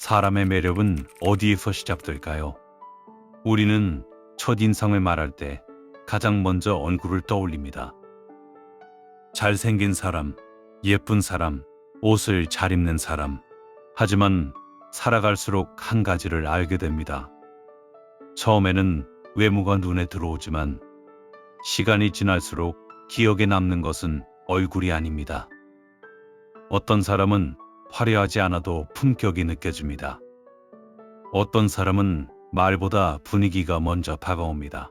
사람의 매력은 어디에서 시작될까요? 우리는 첫인상을 말할 때 가장 먼저 얼굴을 떠올립니다. 잘생긴 사람, 예쁜 사람, 옷을 잘 입는 사람. 하지만 살아갈수록 한 가지를 알게 됩니다. 처음에는 외모가 눈에 들어오지만 시간이 지날수록 기억에 남는 것은 얼굴이 아닙니다. 어떤 사람은 화려하지 않아도 품격이 느껴집니다. 어떤 사람은 말보다 분위기가 먼저 다가옵니다.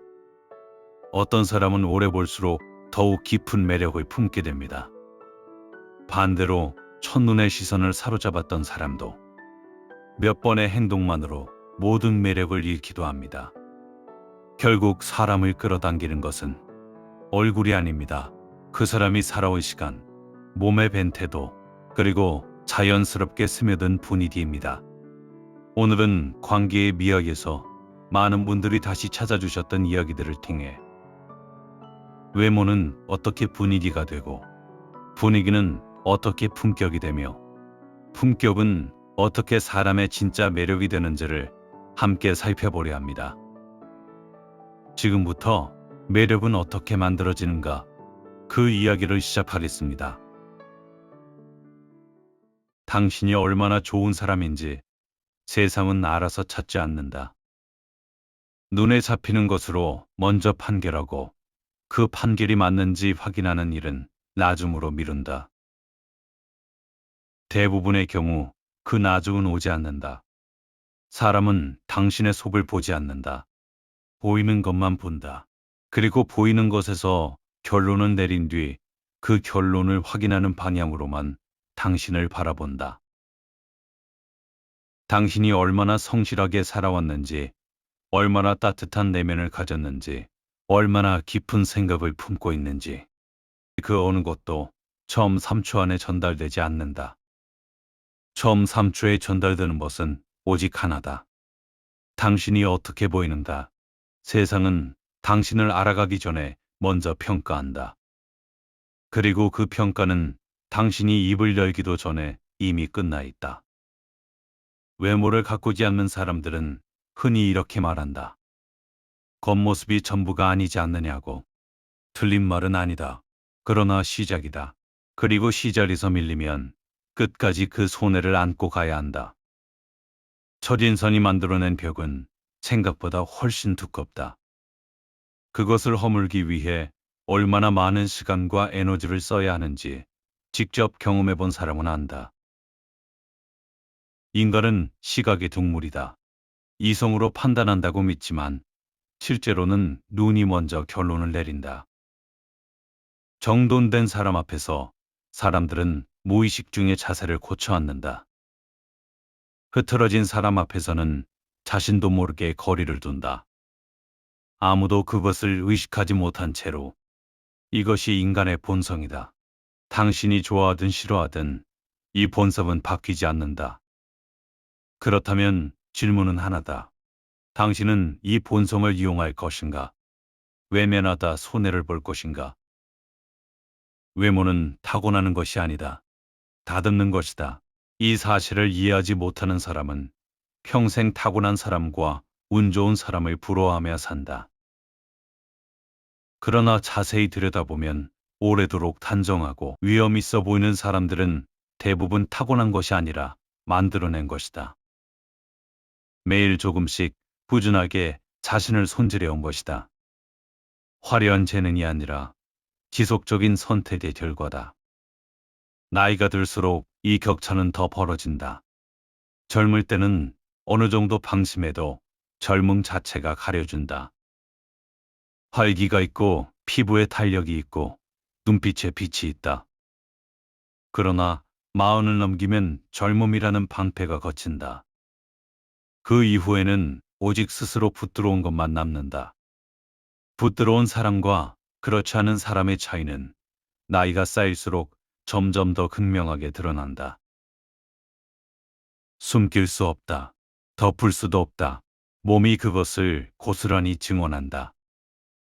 어떤 사람은 오래 볼수록 더욱 깊은 매력을 품게 됩니다. 반대로 첫눈의 시선을 사로잡았던 사람도 몇 번의 행동만으로 모든 매력을 잃기도 합니다. 결국 사람을 끌어당기는 것은 얼굴이 아닙니다. 그 사람이 살아온 시간, 몸에 밴 태도, 그리고 자연스럽게 스며든 분위기입니다. 오늘은 관계의 미학에서 많은 분들이 다시 찾아주셨던 이야기들을 통해 외모는 어떻게 분위기가 되고 분위기는 어떻게 품격이 되며 품격은 어떻게 사람의 진짜 매력이 되는지를 함께 살펴보려 합니다. 지금부터 매력은 어떻게 만들어지는가 그 이야기를 시작하겠습니다. 당신이 얼마나 좋은 사람인지 세상은 알아서 찾지 않는다. 눈에 잡히는 것으로 먼저 판결하고 그 판결이 맞는지 확인하는 일은 나중으로 미룬다. 대부분의 경우 그 나중은 오지 않는다. 사람은 당신의 속을 보지 않는다. 보이는 것만 본다. 그리고 보이는 것에서 결론을 내린 뒤 그 결론을 확인하는 방향으로만 당신을 바라본다. 당신이 얼마나 성실하게 살아왔는지, 얼마나 따뜻한 내면을 가졌는지, 얼마나 깊은 생각을 품고 있는지, 그 어느 것도 처음 3초 안에 전달되지 않는다. 처음 3초에 전달되는 것은 오직 하나다. 당신이 어떻게 보이는가? 세상은 당신을 알아가기 전에 먼저 평가한다. 그리고 그 평가는 당신이 입을 열기도 전에 이미 끝나 있다. 외모를 가꾸지 않는 사람들은 흔히 이렇게 말한다. 겉모습이 전부가 아니지 않느냐고. 틀린 말은 아니다. 그러나 시작이다. 그리고 시작에서 밀리면 끝까지 그 손해를 안고 가야 한다. 첫인상이 만들어낸 벽은 생각보다 훨씬 두껍다. 그것을 허물기 위해 얼마나 많은 시간과 에너지를 써야 하는지 직접 경험해 본 사람은 안다. 인간은 시각의 동물이다. 이성으로 판단한다고 믿지만 실제로는 눈이 먼저 결론을 내린다. 정돈된 사람 앞에서 사람들은 무의식 중에 자세를 고쳐 앉는다. 흐트러진 사람 앞에서는 자신도 모르게 거리를 둔다. 아무도 그것을 의식하지 못한 채로. 이것이 인간의 본성이다. 당신이 좋아하든 싫어하든 이 본성은 바뀌지 않는다. 그렇다면 질문은 하나다. 당신은 이 본성을 이용할 것인가? 외면하다 손해를 볼 것인가? 외모는 타고나는 것이 아니다. 다듬는 것이다. 이 사실을 이해하지 못하는 사람은 평생 타고난 사람과 운 좋은 사람을 부러워하며 산다. 그러나 자세히 들여다보면 오래도록 단정하고 위험 있어 보이는 사람들은 대부분 타고난 것이 아니라 만들어낸 것이다. 매일 조금씩 꾸준하게 자신을 손질해온 것이다. 화려한 재능이 아니라 지속적인 선택의 결과다. 나이가 들수록 이 격차는 더 벌어진다. 젊을 때는 어느 정도 방심해도 젊음 자체가 가려준다. 활기가 있고 피부에 탄력이 있고 눈빛에 빛이 있다. 그러나 마흔을 넘기면 젊음이라는 방패가 걷힌다. 그 이후에는 오직 스스로 붙들어온 것만 남는다. 붙들어온 사람과 그렇지 않은 사람의 차이는 나이가 쌓일수록 점점 더 극명하게 드러난다. 숨길 수 없다. 덮을 수도 없다. 몸이 그것을 고스란히 증언한다.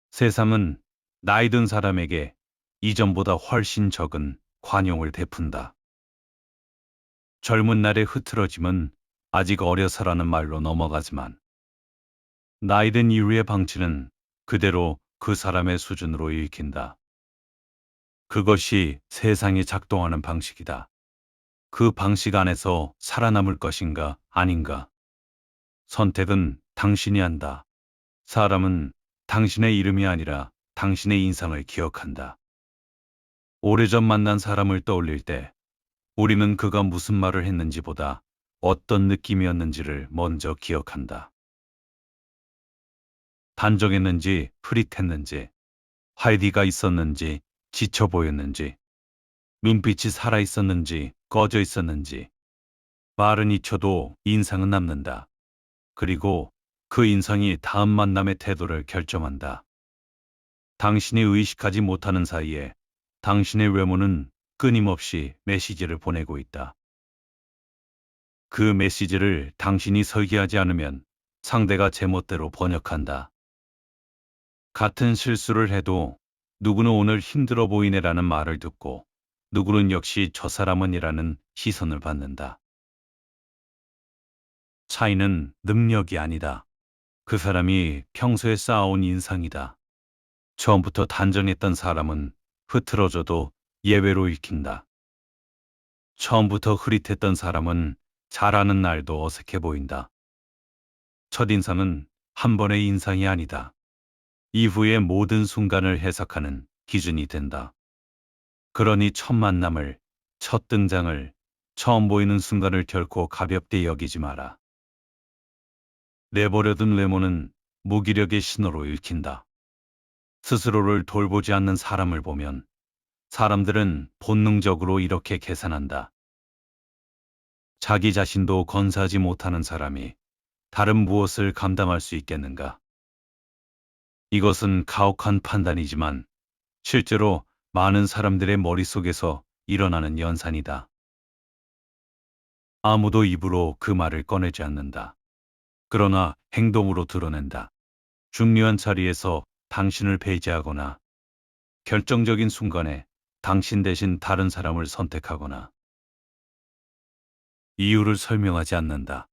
세상은 나이 든 사람에게 이전보다 훨씬 적은 관용을 베푼다. 젊은 날의 흐트러짐은 아직 어려서라는 말로 넘어가지만 나이든 이후의 방치는 그대로 그 사람의 수준으로 읽힌다. 그것이 세상이 작동하는 방식이다. 그 방식 안에서 살아남을 것인가 아닌가. 선택은 당신이 한다. 사람은 당신의 이름이 아니라 당신의 인상을 기억한다. 오래전 만난 사람을 떠올릴 때 우리는 그가 무슨 말을 했는지보다 어떤 느낌이었는지를 먼저 기억한다. 단정했는지 흐릿했는지, 활기가 있었는지 지쳐 보였는지, 눈빛이 살아 있었는지 꺼져 있었는지, 말은 잊혀도 인상은 남는다. 그리고 그 인상이 다음 만남의 태도를 결정한다. 당신이 의식하지 못하는 사이에 당신의 외모는 끊임없이 메시지를 보내고 있다. 그 메시지를 당신이 설계하지 않으면 상대가 제멋대로 번역한다. 같은 실수를 해도 누구는 오늘 힘들어 보이네라는 말을 듣고 누구는 역시 저 사람은 이라는 시선을 받는다. 차이는 능력이 아니다. 그 사람이 평소에 쌓아온 인상이다. 처음부터 단정했던 사람은 흐트러져도 예외로 읽힌다. 처음부터 흐릿했던 사람은 잘하는 날도 어색해 보인다. 첫인상은 한 번의 인상이 아니다. 이후의 모든 순간을 해석하는 기준이 된다. 그러니 첫 만남을, 첫 등장을, 처음 보이는 순간을 결코 가볍게 여기지 마라. 내버려둔 외모는 무기력의 신호로 읽힌다. 스스로를 돌보지 않는 사람을 보면 사람들은 본능적으로 이렇게 계산한다. 자기 자신도 건사하지 못하는 사람이 다른 무엇을 감당할 수 있겠는가? 이것은 가혹한 판단이지만 실제로 많은 사람들의 머릿속에서 일어나는 연산이다. 아무도 입으로 그 말을 꺼내지 않는다. 그러나 행동으로 드러낸다. 중요한 자리에서 당신을 배제하거나 결정적인 순간에 당신 대신 다른 사람을 선택하거나 이유를 설명하지 않는다.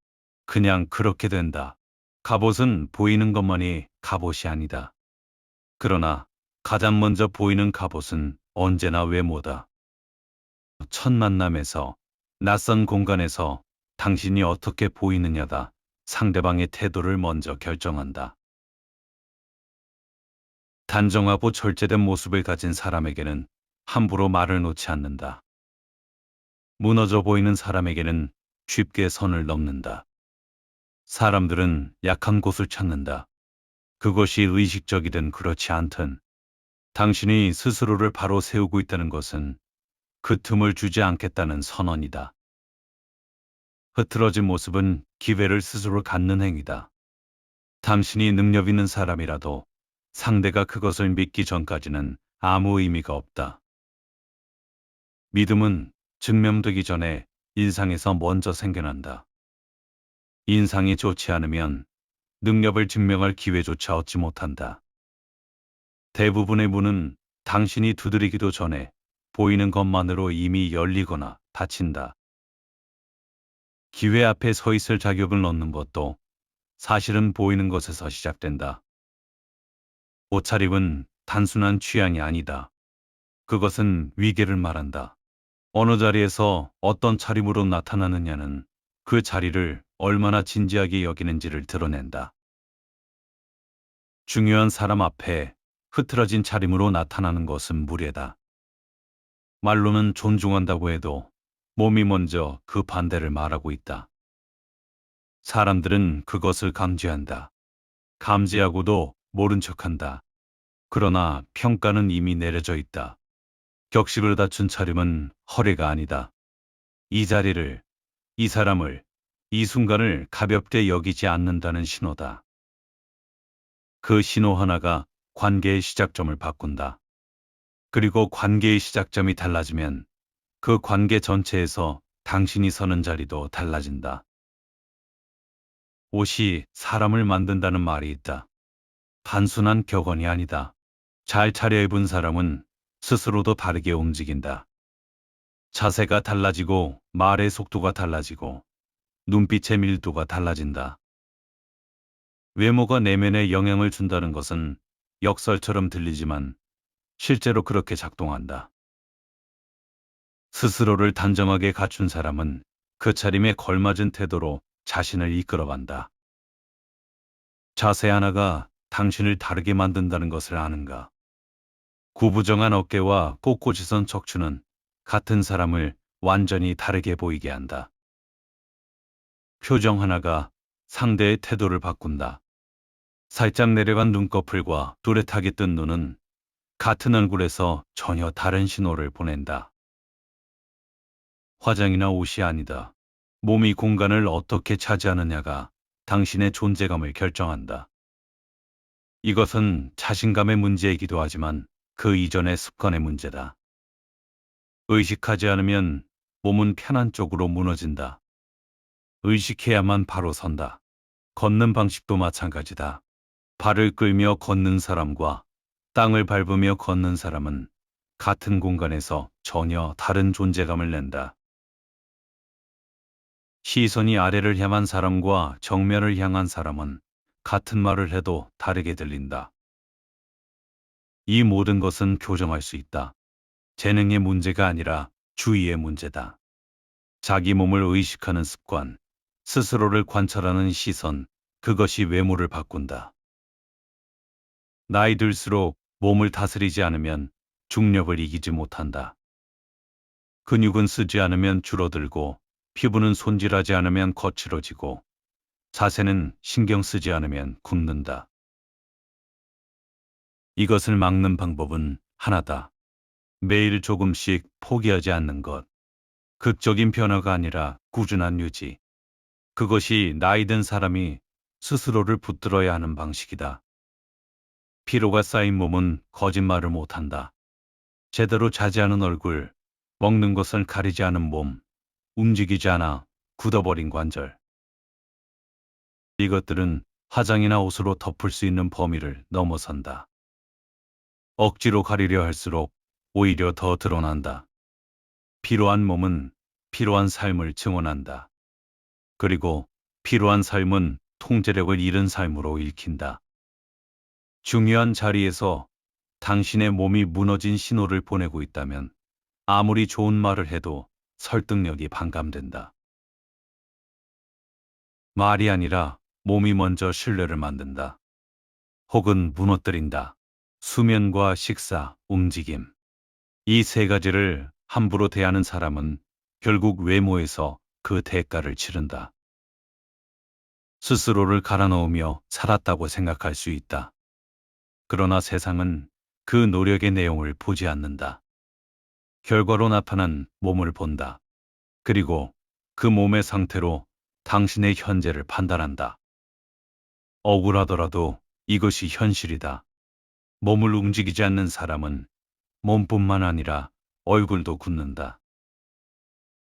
그냥 그렇게 된다. 갑옷은 보이는 것만이 갑옷이 아니다. 그러나 가장 먼저 보이는 갑옷은 언제나 외모다. 첫 만남에서 낯선 공간에서 당신이 어떻게 보이느냐가 상대방의 태도를 먼저 결정한다. 단정하고 절제된 모습을 가진 사람에게는 함부로 말을 놓지 않는다. 무너져 보이는 사람에게는 쉽게 선을 넘는다. 사람들은 약한 곳을 찾는다. 그것이 의식적이든 그렇지 않든 당신이 스스로를 바로 세우고 있다는 것은 그 틈을 주지 않겠다는 선언이다. 흐트러진 모습은 기회를 스스로 갖는 행위다. 당신이 능력 있는 사람이라도 상대가 그것을 믿기 전까지는 아무 의미가 없다. 믿음은 증명되기 전에 인상에서 먼저 생겨난다. 인상이 좋지 않으면 능력을 증명할 기회조차 얻지 못한다. 대부분의 문은 당신이 두드리기도 전에 보이는 것만으로 이미 열리거나 닫힌다. 기회 앞에 서 있을 자격을 얻는 것도 사실은 보이는 것에서 시작된다. 옷차림은 단순한 취향이 아니다. 그것은 위계를 말한다. 어느 자리에서 어떤 차림으로 나타나느냐는 그 자리를 얼마나 진지하게 여기는지를 드러낸다. 중요한 사람 앞에 흐트러진 차림으로 나타나는 것은 무례다. 말로는 존중한다고 해도 몸이 먼저 그 반대를 말하고 있다. 사람들은 그것을 감지한다. 감지하고도 모른 척한다. 그러나 평가는 이미 내려져 있다. 격식을 갖춘 차림은 허례가 아니다. 이 자리를, 이 사람을, 이 순간을 가볍게 여기지 않는다는 신호다. 그 신호 하나가 관계의 시작점을 바꾼다. 그리고 관계의 시작점이 달라지면 그 관계 전체에서 당신이 서는 자리도 달라진다. 옷이 사람을 만든다는 말이 있다. 단순한 격언이 아니다. 잘 차려입은 사람은 스스로도 다르게 움직인다. 자세가 달라지고 말의 속도가 달라지고 눈빛의 밀도가 달라진다. 외모가 내면에 영향을 준다는 것은 역설처럼 들리지만 실제로 그렇게 작동한다. 스스로를 단정하게 갖춘 사람은 그 차림에 걸맞은 태도로 자신을 이끌어간다. 자세 하나가 당신을 다르게 만든다는 것을 아는가? 구부정한 어깨와 꼿꼿이 선 척추는 같은 사람을 완전히 다르게 보이게 한다. 표정 하나가 상대의 태도를 바꾼다. 살짝 내려간 눈꺼풀과 뚜렷하게 뜬 눈은 같은 얼굴에서 전혀 다른 신호를 보낸다. 화장이나 옷이 아니다. 몸이 공간을 어떻게 차지하느냐가 당신의 존재감을 결정한다. 이것은 자신감의 문제이기도 하지만 그 이전의 습관의 문제다. 의식하지 않으면 몸은 편한 쪽으로 무너진다. 의식해야만 바로 선다. 걷는 방식도 마찬가지다. 발을 끌며 걷는 사람과 땅을 밟으며 걷는 사람은 같은 공간에서 전혀 다른 존재감을 낸다. 시선이 아래를 향한 사람과 정면을 향한 사람은 같은 말을 해도 다르게 들린다. 이 모든 것은 교정할 수 있다. 재능의 문제가 아니라 주의의 문제다. 자기 몸을 의식하는 습관, 스스로를 관찰하는 시선, 그것이 외모를 바꾼다. 나이 들수록 몸을 다스리지 않으면 중력을 이기지 못한다. 근육은 쓰지 않으면 줄어들고 피부는 손질하지 않으면 거칠어지고 자세는 신경 쓰지 않으면 굳는다. 이것을 막는 방법은 하나다. 매일 조금씩 포기하지 않는 것. 극적인 변화가 아니라 꾸준한 유지. 그것이 나이 든 사람이 스스로를 붙들어야 하는 방식이다. 피로가 쌓인 몸은 거짓말을 못한다. 제대로 자지 않은 얼굴, 먹는 것을 가리지 않은 몸, 움직이지 않아 굳어버린 관절. 이것들은 화장이나 옷으로 덮을 수 있는 범위를 넘어선다. 억지로 가리려 할수록 오히려 더 드러난다. 피로한 몸은 피로한 삶을 증언한다. 그리고 피로한 삶은 통제력을 잃은 삶으로 읽힌다. 중요한 자리에서 당신의 몸이 무너진 신호를 보내고 있다면 아무리 좋은 말을 해도 설득력이 반감된다. 말이 아니라 몸이 먼저 신뢰를 만든다. 혹은 무너뜨린다. 수면과 식사, 움직임. 이 세 가지를 함부로 대하는 사람은 결국 외모에서 그 대가를 치른다. 스스로를 갈아넣으며 살았다고 생각할 수 있다. 그러나 세상은 그 노력의 내용을 보지 않는다. 결과로 나타난 몸을 본다. 그리고 그 몸의 상태로 당신의 현재를 판단한다. 억울하더라도 이것이 현실이다. 몸을 움직이지 않는 사람은 몸뿐만 아니라 얼굴도 굳는다.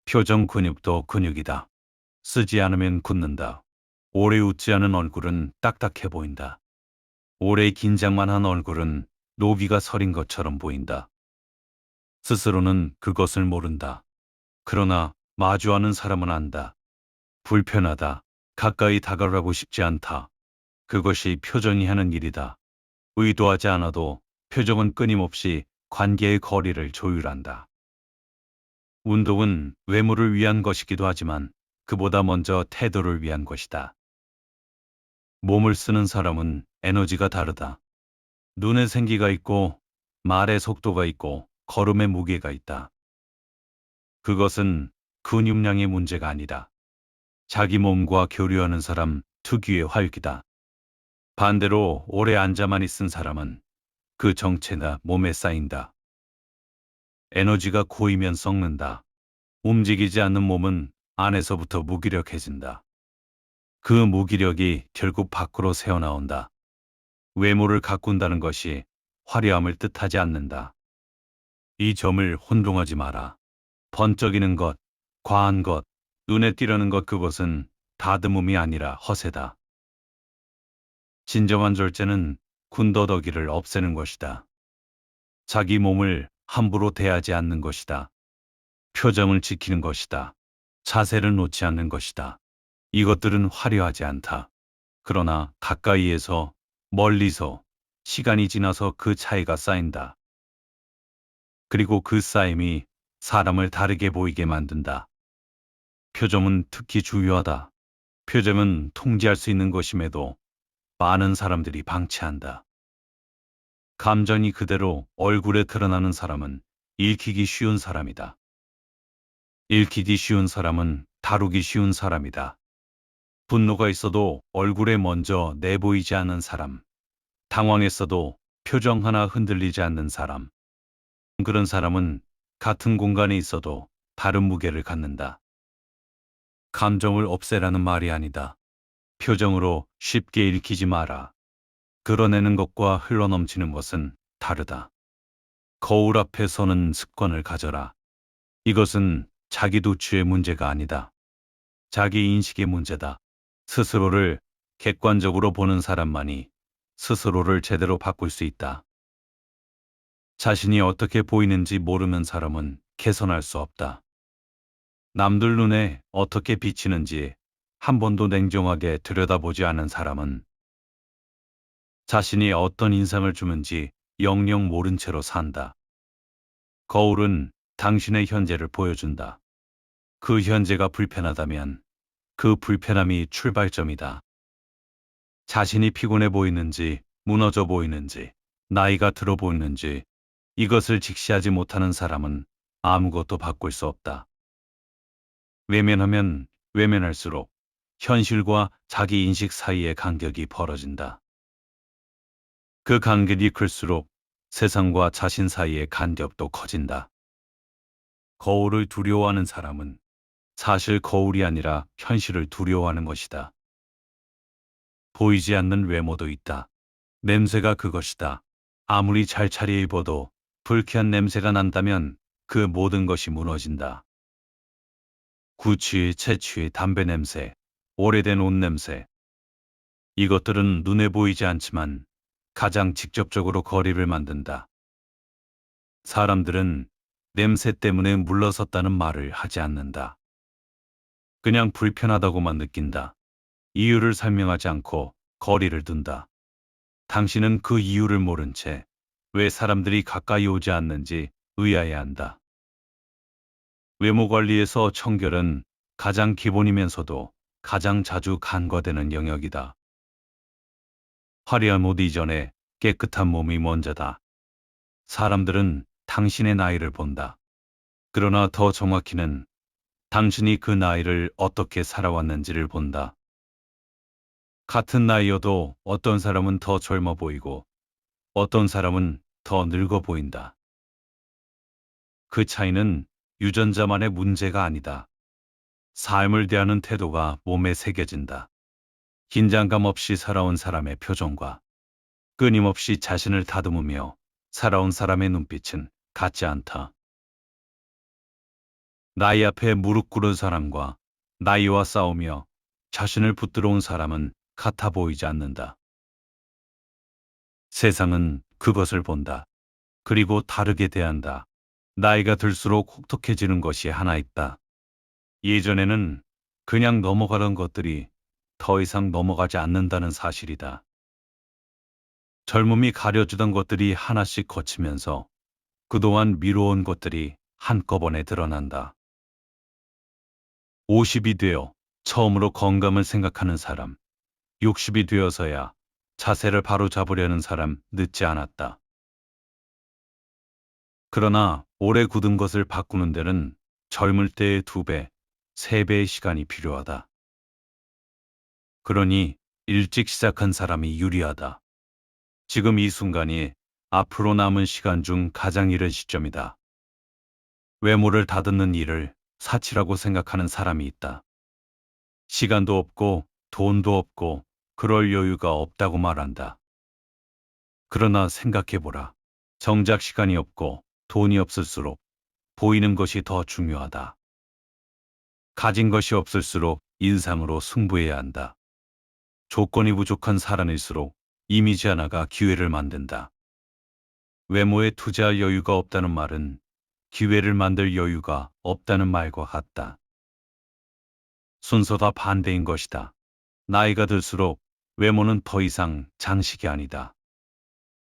표정 근육도 근육이다. 쓰지 않으면 굳는다. 오래 웃지 않은 얼굴은 딱딱해 보인다. 오래 긴장만 한 얼굴은 노비가 서린 것처럼 보인다. 스스로는 그것을 모른다. 그러나 마주하는 사람은 안다. 불편하다. 가까이 다가가고 싶지 않다. 그것이 표정이 하는 일이다. 의도하지 않아도 표정은 끊임없이 관계의 거리를 조율한다. 운동은 외모를 위한 것이기도 하지만 그보다 먼저 태도를 위한 것이다. 몸을 쓰는 사람은 에너지가 다르다. 눈에 생기가 있고 말의 속도가 있고 걸음의 무게가 있다. 그것은 근육량의 문제가 아니다. 자기 몸과 교류하는 사람 특유의 활기다. 반대로 오래 앉아만 있은 사람은 그 정체가 몸에 쌓인다. 에너지가 고이면 썩는다. 움직이지 않는 몸은 안에서부터 무기력해진다. 그 무기력이 결국 밖으로 새어나온다. 외모를 가꾼다는 것이 화려함을 뜻하지 않는다. 이 점을 혼동하지 마라. 번쩍이는 것, 과한 것, 눈에 띄려는 것 그것은 다듬음이 아니라 허세다. 진정한 절제는 군더더기를 없애는 것이다. 자기 몸을 함부로 대하지 않는 것이다. 표정을 지키는 것이다. 자세를 놓지 않는 것이다. 이것들은 화려하지 않다. 그러나 가까이에서, 멀리서, 시간이 지나서 그 차이가 쌓인다. 그리고 그 쌓임이 사람을 다르게 보이게 만든다. 표정은 특히 중요하다. 표정은 통제할 수 있는 것임에도 많은 사람들이 방치한다. 감정이 그대로 얼굴에 드러나는 사람은 읽히기 쉬운 사람이다. 읽히기 쉬운 사람은 다루기 쉬운 사람이다. 분노가 있어도 얼굴에 먼저 내보이지 않는 사람, 당황했어도 표정 하나 흔들리지 않는 사람, 그런 사람은 같은 공간에 있어도 다른 무게를 갖는다. 감정을 없애라는 말이 아니다. 표정으로 쉽게 읽히지 마라. 드러내는 것과 흘러넘치는 것은 다르다. 거울 앞에 서는 습관을 가져라. 이것은 자기 도취의 문제가 아니다. 자기 인식의 문제다. 스스로를 객관적으로 보는 사람만이 스스로를 제대로 바꿀 수 있다. 자신이 어떻게 보이는지 모르는 사람은 개선할 수 없다. 남들 눈에 어떻게 비치는지 한 번도 냉정하게 들여다보지 않은 사람은 자신이 어떤 인상을 주는지 영영 모른 채로 산다. 거울은 당신의 현재를 보여준다. 그 현재가 불편하다면 그 불편함이 출발점이다. 자신이 피곤해 보이는지, 무너져 보이는지, 나이가 들어 보이는지 이것을 직시하지 못하는 사람은 아무것도 바꿀 수 없다. 외면하면 외면할수록 현실과 자기 인식 사이의 간격이 벌어진다. 그 간격이 클수록 세상과 자신 사이의 간격도 커진다. 거울을 두려워하는 사람은 사실 거울이 아니라 현실을 두려워하는 것이다. 보이지 않는 외모도 있다. 냄새가 그것이다. 아무리 잘 차려입어도 불쾌한 냄새가 난다면 그 모든 것이 무너진다. 구취, 채취, 담배 냄새, 오래된 옷 냄새. 이것들은 눈에 보이지 않지만 가장 직접적으로 거리를 만든다. 사람들은 냄새 때문에 물러섰다는 말을 하지 않는다. 그냥 불편하다고만 느낀다. 이유를 설명하지 않고 거리를 둔다. 당신은 그 이유를 모른 채 왜 사람들이 가까이 오지 않는지 의아해한다. 외모 관리에서 청결은 가장 기본이면서도 가장 자주 간과되는 영역이다. 화려한 옷 이전에 깨끗한 몸이 먼저다. 사람들은 당신의 나이를 본다. 그러나 더 정확히는 당신이 그 나이를 어떻게 살아왔는지를 본다. 같은 나이여도 어떤 사람은 더 젊어 보이고 어떤 사람은 더 늙어 보인다. 그 차이는 유전자만의 문제가 아니다. 삶을 대하는 태도가 몸에 새겨진다. 긴장감 없이 살아온 사람의 표정과 끊임없이 자신을 다듬으며 살아온 사람의 눈빛은 같지 않다. 나이 앞에 무릎 꿇은 사람과 나이와 싸우며 자신을 붙들어 온 사람은 같아 보이지 않는다. 세상은 그것을 본다. 그리고 다르게 대한다. 나이가 들수록 혹독해지는 것이 하나 있다. 예전에는 그냥 넘어가던 것들이 더 이상 넘어가지 않는다는 사실이다. 젊음이 가려주던 것들이 하나씩 거치면서 그동안 미뤄온 것들이 한꺼번에 드러난다. 50이 되어 처음으로 건강을 생각하는 사람, 60이 되어서야 자세를 바로 잡으려는 사람 늦지 않았다. 그러나 오래 굳은 것을 바꾸는 데는 젊을 때의 2배, 3배의 시간이 필요하다. 그러니 일찍 시작한 사람이 유리하다. 지금 이 순간이 앞으로 남은 시간 중 가장 이른 시점이다. 외모를 다듬는 일을 사치라고 생각하는 사람이 있다. 시간도 없고 돈도 없고 그럴 여유가 없다고 말한다. 그러나 생각해보라. 정작 시간이 없고 돈이 없을수록 보이는 것이 더 중요하다. 가진 것이 없을수록 인상으로 승부해야 한다. 조건이 부족한 사람일수록 이미지 하나가 기회를 만든다. 외모에 투자할 여유가 없다는 말은 기회를 만들 여유가 없다는 말과 같다. 순서가 반대인 것이다. 나이가 들수록 외모는 더 이상 장식이 아니다.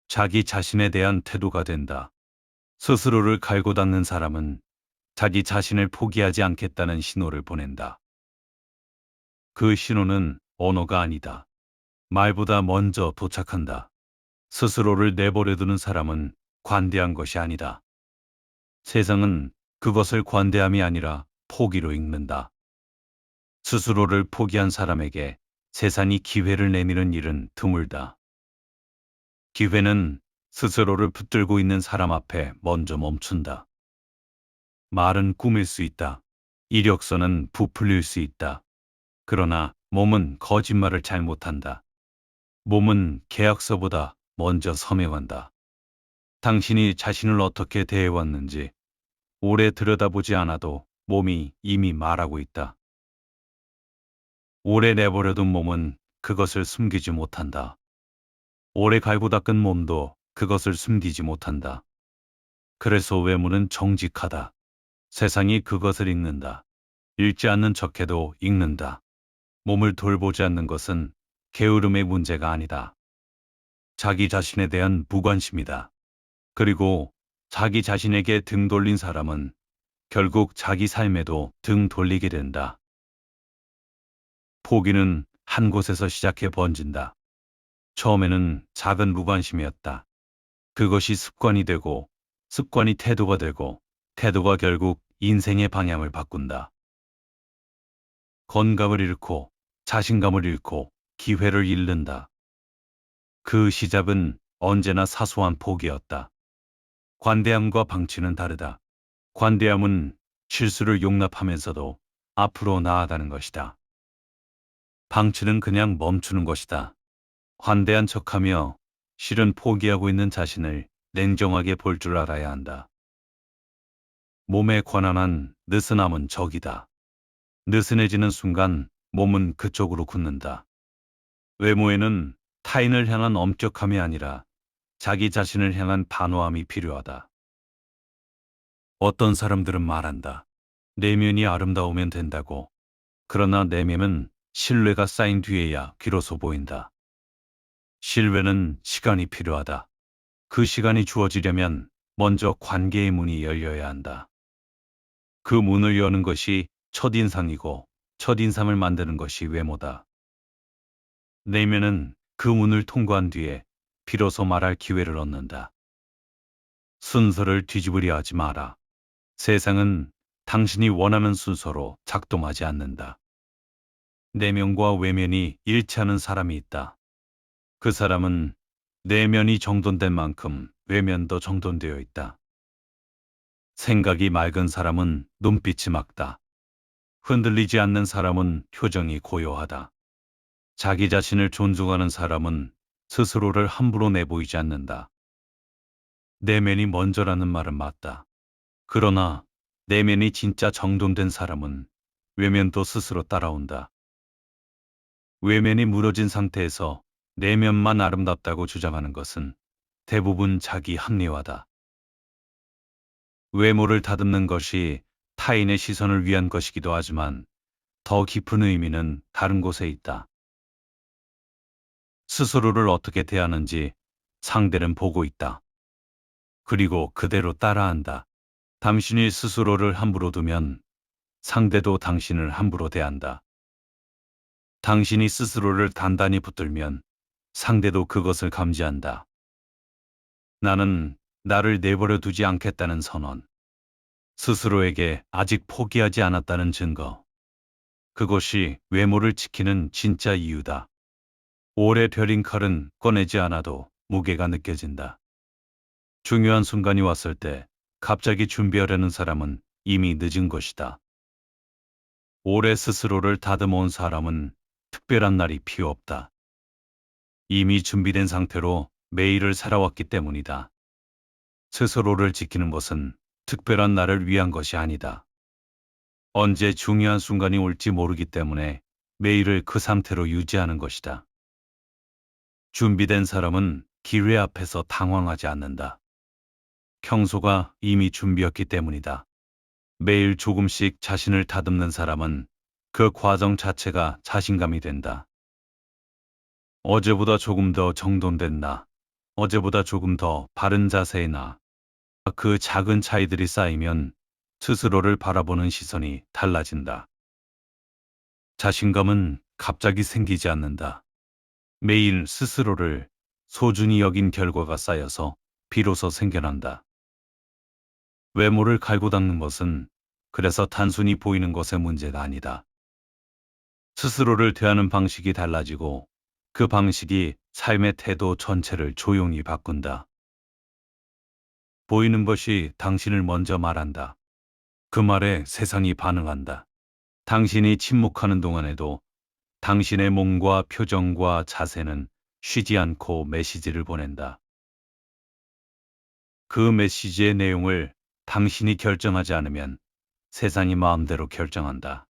자기 자신에 대한 태도가 된다. 스스로를 갈고 닦는 사람은 자기 자신을 포기하지 않겠다는 신호를 보낸다. 그 신호는 언어가 아니다. 말보다 먼저 도착한다. 스스로를 내버려 두는 사람은 관대한 것이 아니다. 세상은 그것을 관대함이 아니라 포기로 읽는다. 스스로를 포기한 사람에게 세상이 기회를 내미는 일은 드물다. 기회는 스스로를 붙들고 있는 사람 앞에 먼저 멈춘다. 말은 꾸밀 수 있다. 이력서는 부풀릴 수 있다. 그러나 몸은 거짓말을 잘 못한다. 몸은 계약서보다 먼저 서명한다. 당신이 자신을 어떻게 대해왔는지 오래 들여다보지 않아도 몸이 이미 말하고 있다. 오래 내버려둔 몸은 그것을 숨기지 못한다. 오래 갈고 닦은 몸도 그것을 숨기지 못한다. 그래서 외모는 정직하다. 세상이 그것을 읽는다. 읽지 않는 척해도 읽는다. 몸을 돌보지 않는 것은 게으름의 문제가 아니다. 자기 자신에 대한 무관심이다. 그리고 자기 자신에게 등 돌린 사람은 결국 자기 삶에도 등 돌리게 된다. 포기는 한 곳에서 시작해 번진다. 처음에는 작은 무관심이었다. 그것이 습관이 되고 습관이 태도가 되고 태도가 결국 인생의 방향을 바꾼다. 건강을 잃고 자신감을 잃고 기회를 잃는다. 그 시작은 언제나 사소한 포기였다. 관대함과 방치는 다르다. 관대함은 실수를 용납하면서도 앞으로 나아가는 것이다. 방치는 그냥 멈추는 것이다. 관대한 척하며 실은 포기하고 있는 자신을 냉정하게 볼 줄 알아야 한다. 몸에 권한한 느슨함은 적이다. 느슨해지는 순간 몸은 그쪽으로 굳는다. 외모에는 타인을 향한 엄격함이 아니라 자기 자신을 향한 단호함이 필요하다. 어떤 사람들은 말한다. 내면이 아름다우면 된다고. 그러나 내면은 신뢰가 쌓인 뒤에야 비로소 보인다. 신뢰는 시간이 필요하다. 그 시간이 주어지려면 먼저 관계의 문이 열려야 한다. 그 문을 여는 것이 첫인상이고 첫인상을 만드는 것이 외모다. 내면은 그 문을 통과한 뒤에 비로소 말할 기회를 얻는다. 순서를 뒤집으려 하지 마라. 세상은 당신이 원하는 순서로 작동하지 않는다. 내면과 외면이 일치하는 사람이 있다. 그 사람은 내면이 정돈된 만큼 외면도 정돈되어 있다. 생각이 맑은 사람은 눈빛이 맑다. 흔들리지 않는 사람은 표정이 고요하다. 자기 자신을 존중하는 사람은 스스로를 함부로 내보이지 않는다. 내면이 먼저라는 말은 맞다. 그러나 내면이 진짜 정돈된 사람은 외면도 스스로 따라온다. 외면이 무너진 상태에서 내면만 아름답다고 주장하는 것은 대부분 자기 합리화다. 외모를 다듬는 것이 타인의 시선을 위한 것이기도 하지만 더 깊은 의미는 다른 곳에 있다. 스스로를 어떻게 대하는지 상대는 보고 있다. 그리고 그대로 따라한다. 당신이 스스로를 함부로 두면 상대도 당신을 함부로 대한다. 당신이 스스로를 단단히 붙들면 상대도 그것을 감지한다. 나는 나를 내버려 두지 않겠다는 선언. 스스로에게 아직 포기하지 않았다는 증거. 그것이 외모를 지키는 진짜 이유다. 오래 펴린 칼은 꺼내지 않아도 무게가 느껴진다. 중요한 순간이 왔을 때 갑자기 준비하려는 사람은 이미 늦은 것이다. 오래 스스로를 다듬어온 사람은 특별한 날이 필요 없다. 이미 준비된 상태로 매일을 살아왔기 때문이다. 스스로를 지키는 것은 특별한 날을 위한 것이 아니다. 언제 중요한 순간이 올지 모르기 때문에 매일을 그 상태로 유지하는 것이다. 준비된 사람은 기회 앞에서 당황하지 않는다. 평소가 이미 준비였기 때문이다. 매일 조금씩 자신을 다듬는 사람은 그 과정 자체가 자신감이 된다. 어제보다 조금 더 정돈된 나, 어제보다 조금 더 바른 자세의 나. 그 작은 차이들이 쌓이면 스스로를 바라보는 시선이 달라진다. 자신감은 갑자기 생기지 않는다. 매일 스스로를 소중히 여긴 결과가 쌓여서 비로소 생겨난다. 외모를 갈고 닦는 것은 그래서 단순히 보이는 것의 문제가 아니다. 스스로를 대하는 방식이 달라지고 그 방식이 삶의 태도 전체를 조용히 바꾼다. 보이는 것이 당신을 먼저 말한다. 그 말에 세상이 반응한다. 당신이 침묵하는 동안에도 당신의 몸과 표정과 자세는 쉬지 않고 메시지를 보낸다. 그 메시지의 내용을 당신이 결정하지 않으면 세상이 마음대로 결정한다.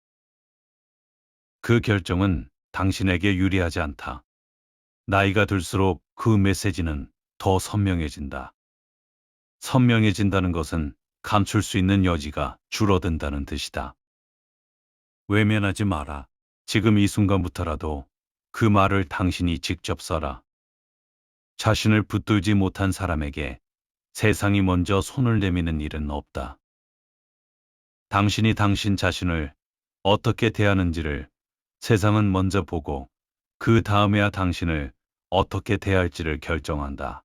그 결정은 당신에게 유리하지 않다. 나이가 들수록 그 메시지는 더 선명해진다. 선명해진다는 것은 감출 수 있는 여지가 줄어든다는 뜻이다. 외면하지 마라. 지금 이 순간부터라도 그 말을 당신이 직접 써라. 자신을 붙들지 못한 사람에게 세상이 먼저 손을 내미는 일은 없다. 당신이 당신 자신을 어떻게 대하는지를 세상은 먼저 보고 그 다음에야 당신을 어떻게 대할지를 결정한다.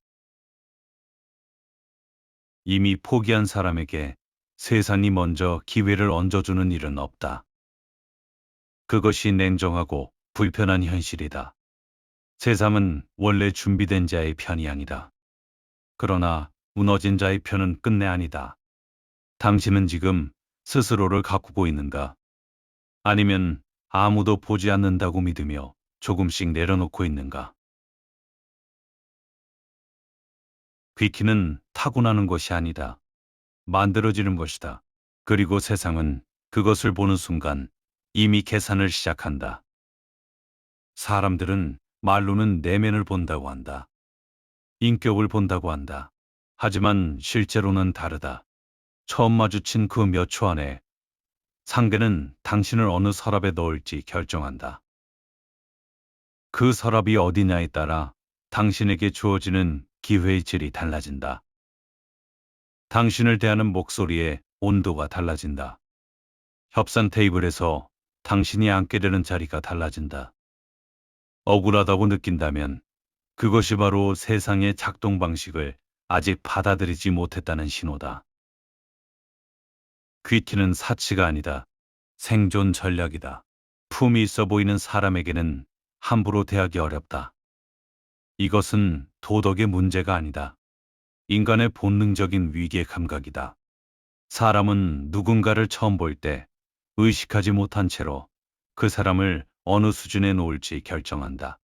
이미 포기한 사람에게 세상이 먼저 기회를 얹어주는 일은 없다. 그것이 냉정하고 불편한 현실이다. 세상은 원래 준비된 자의 편이 아니다. 그러나 무너진 자의 편은 끝내 아니다. 당신은 지금 스스로를 가꾸고 있는가? 아니면 아무도 보지 않는다고 믿으며 조금씩 내려놓고 있는가? 귀키는 타고나는 것이 아니다. 만들어지는 것이다. 그리고 세상은 그것을 보는 순간 이미 계산을 시작한다. 사람들은 말로는 내면을 본다고 한다. 인격을 본다고 한다. 하지만 실제로는 다르다. 처음 마주친 그 몇 초 안에 상대는 당신을 어느 서랍에 넣을지 결정한다. 그 서랍이 어디냐에 따라 당신에게 주어지는 기회의 질이 달라진다. 당신을 대하는 목소리의 온도가 달라진다. 협상 테이블에서 당신이 앉게 되는 자리가 달라진다. 억울하다고 느낀다면 그것이 바로 세상의 작동 방식을 아직 받아들이지 못했다는 신호다. 귀티는 사치가 아니다. 생존 전략이다. 품이 있어 보이는 사람에게는 함부로 대하기 어렵다. 이것은 도덕의 문제가 아니다. 인간의 본능적인 위기의 감각이다. 사람은 누군가를 처음 볼 때 의식하지 못한 채로 그 사람을 어느 수준에 놓을지 결정한다.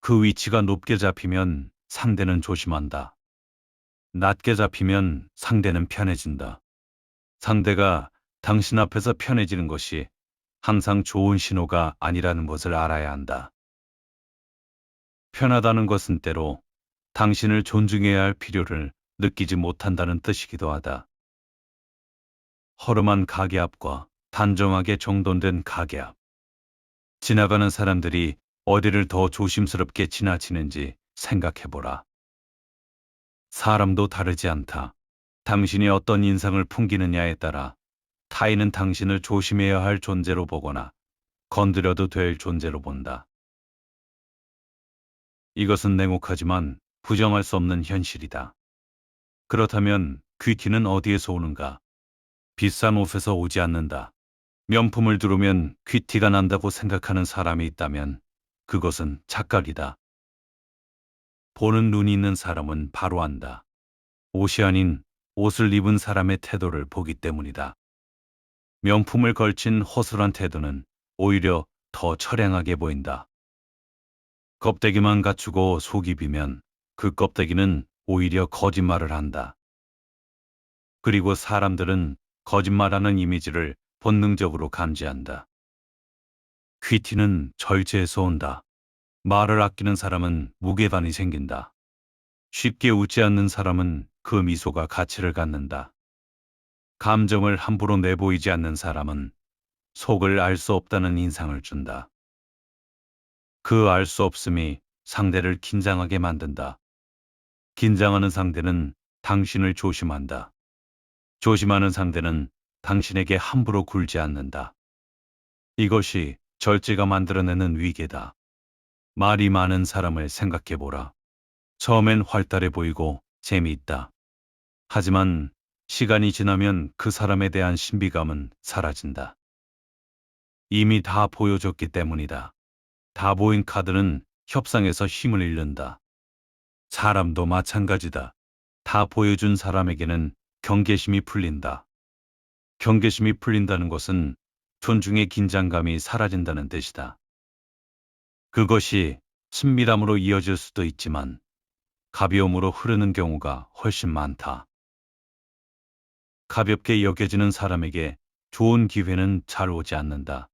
그 위치가 높게 잡히면 상대는 조심한다. 낮게 잡히면 상대는 편해진다. 상대가 당신 앞에서 편해지는 것이 항상 좋은 신호가 아니라는 것을 알아야 한다. 편하다는 것은 때로 당신을 존중해야 할 필요를 느끼지 못한다는 뜻이기도 하다. 허름한 가게 앞과 단정하게 정돈된 가게 앞. 지나가는 사람들이 어디를 더 조심스럽게 지나치는지 생각해보라. 사람도 다르지 않다. 당신이 어떤 인상을 풍기느냐에 따라 타인은 당신을 조심해야 할 존재로 보거나 건드려도 될 존재로 본다. 이것은 냉혹하지만 부정할 수 없는 현실이다. 그렇다면 귀티는 어디에서 오는가? 비싼 옷에서 오지 않는다. 명품을 두르면 귀티가 난다고 생각하는 사람이 있다면 그것은 착각이다. 보는 눈이 있는 사람은 바로 안다. 옷이 아닌 옷을 입은 사람의 태도를 보기 때문이다. 명품을 걸친 허술한 태도는 오히려 더 처량하게 보인다. 껍데기만 갖추고 속이 비면 그 껍데기는 오히려 거짓말을 한다. 그리고 사람들은 거짓말하는 이미지를 본능적으로 감지한다. 퀴티는 절제에서 온다. 말을 아끼는 사람은 무게반이 생긴다. 쉽게 웃지 않는 사람은 그 미소가 가치를 갖는다. 감정을 함부로 내보이지 않는 사람은 속을 알 수 없다는 인상을 준다. 그 알 수 없음이 상대를 긴장하게 만든다. 긴장하는 상대는 당신을 조심한다. 조심하는 상대는 당신에게 함부로 굴지 않는다. 이것이 절제가 만들어내는 위계다. 말이 많은 사람을 생각해보라. 처음엔 활달해 보이고 재미있다. 하지만 시간이 지나면 그 사람에 대한 신비감은 사라진다. 이미 다 보여줬기 때문이다. 다 보인 카드는 협상에서 힘을 잃는다. 사람도 마찬가지다. 다 보여준 사람에게는 경계심이 풀린다. 경계심이 풀린다는 것은 존중의 긴장감이 사라진다는 뜻이다. 그것이 친밀함으로 이어질 수도 있지만 가벼움으로 흐르는 경우가 훨씬 많다. 가볍게 여겨지는 사람에게 좋은 기회는 잘 오지 않는다.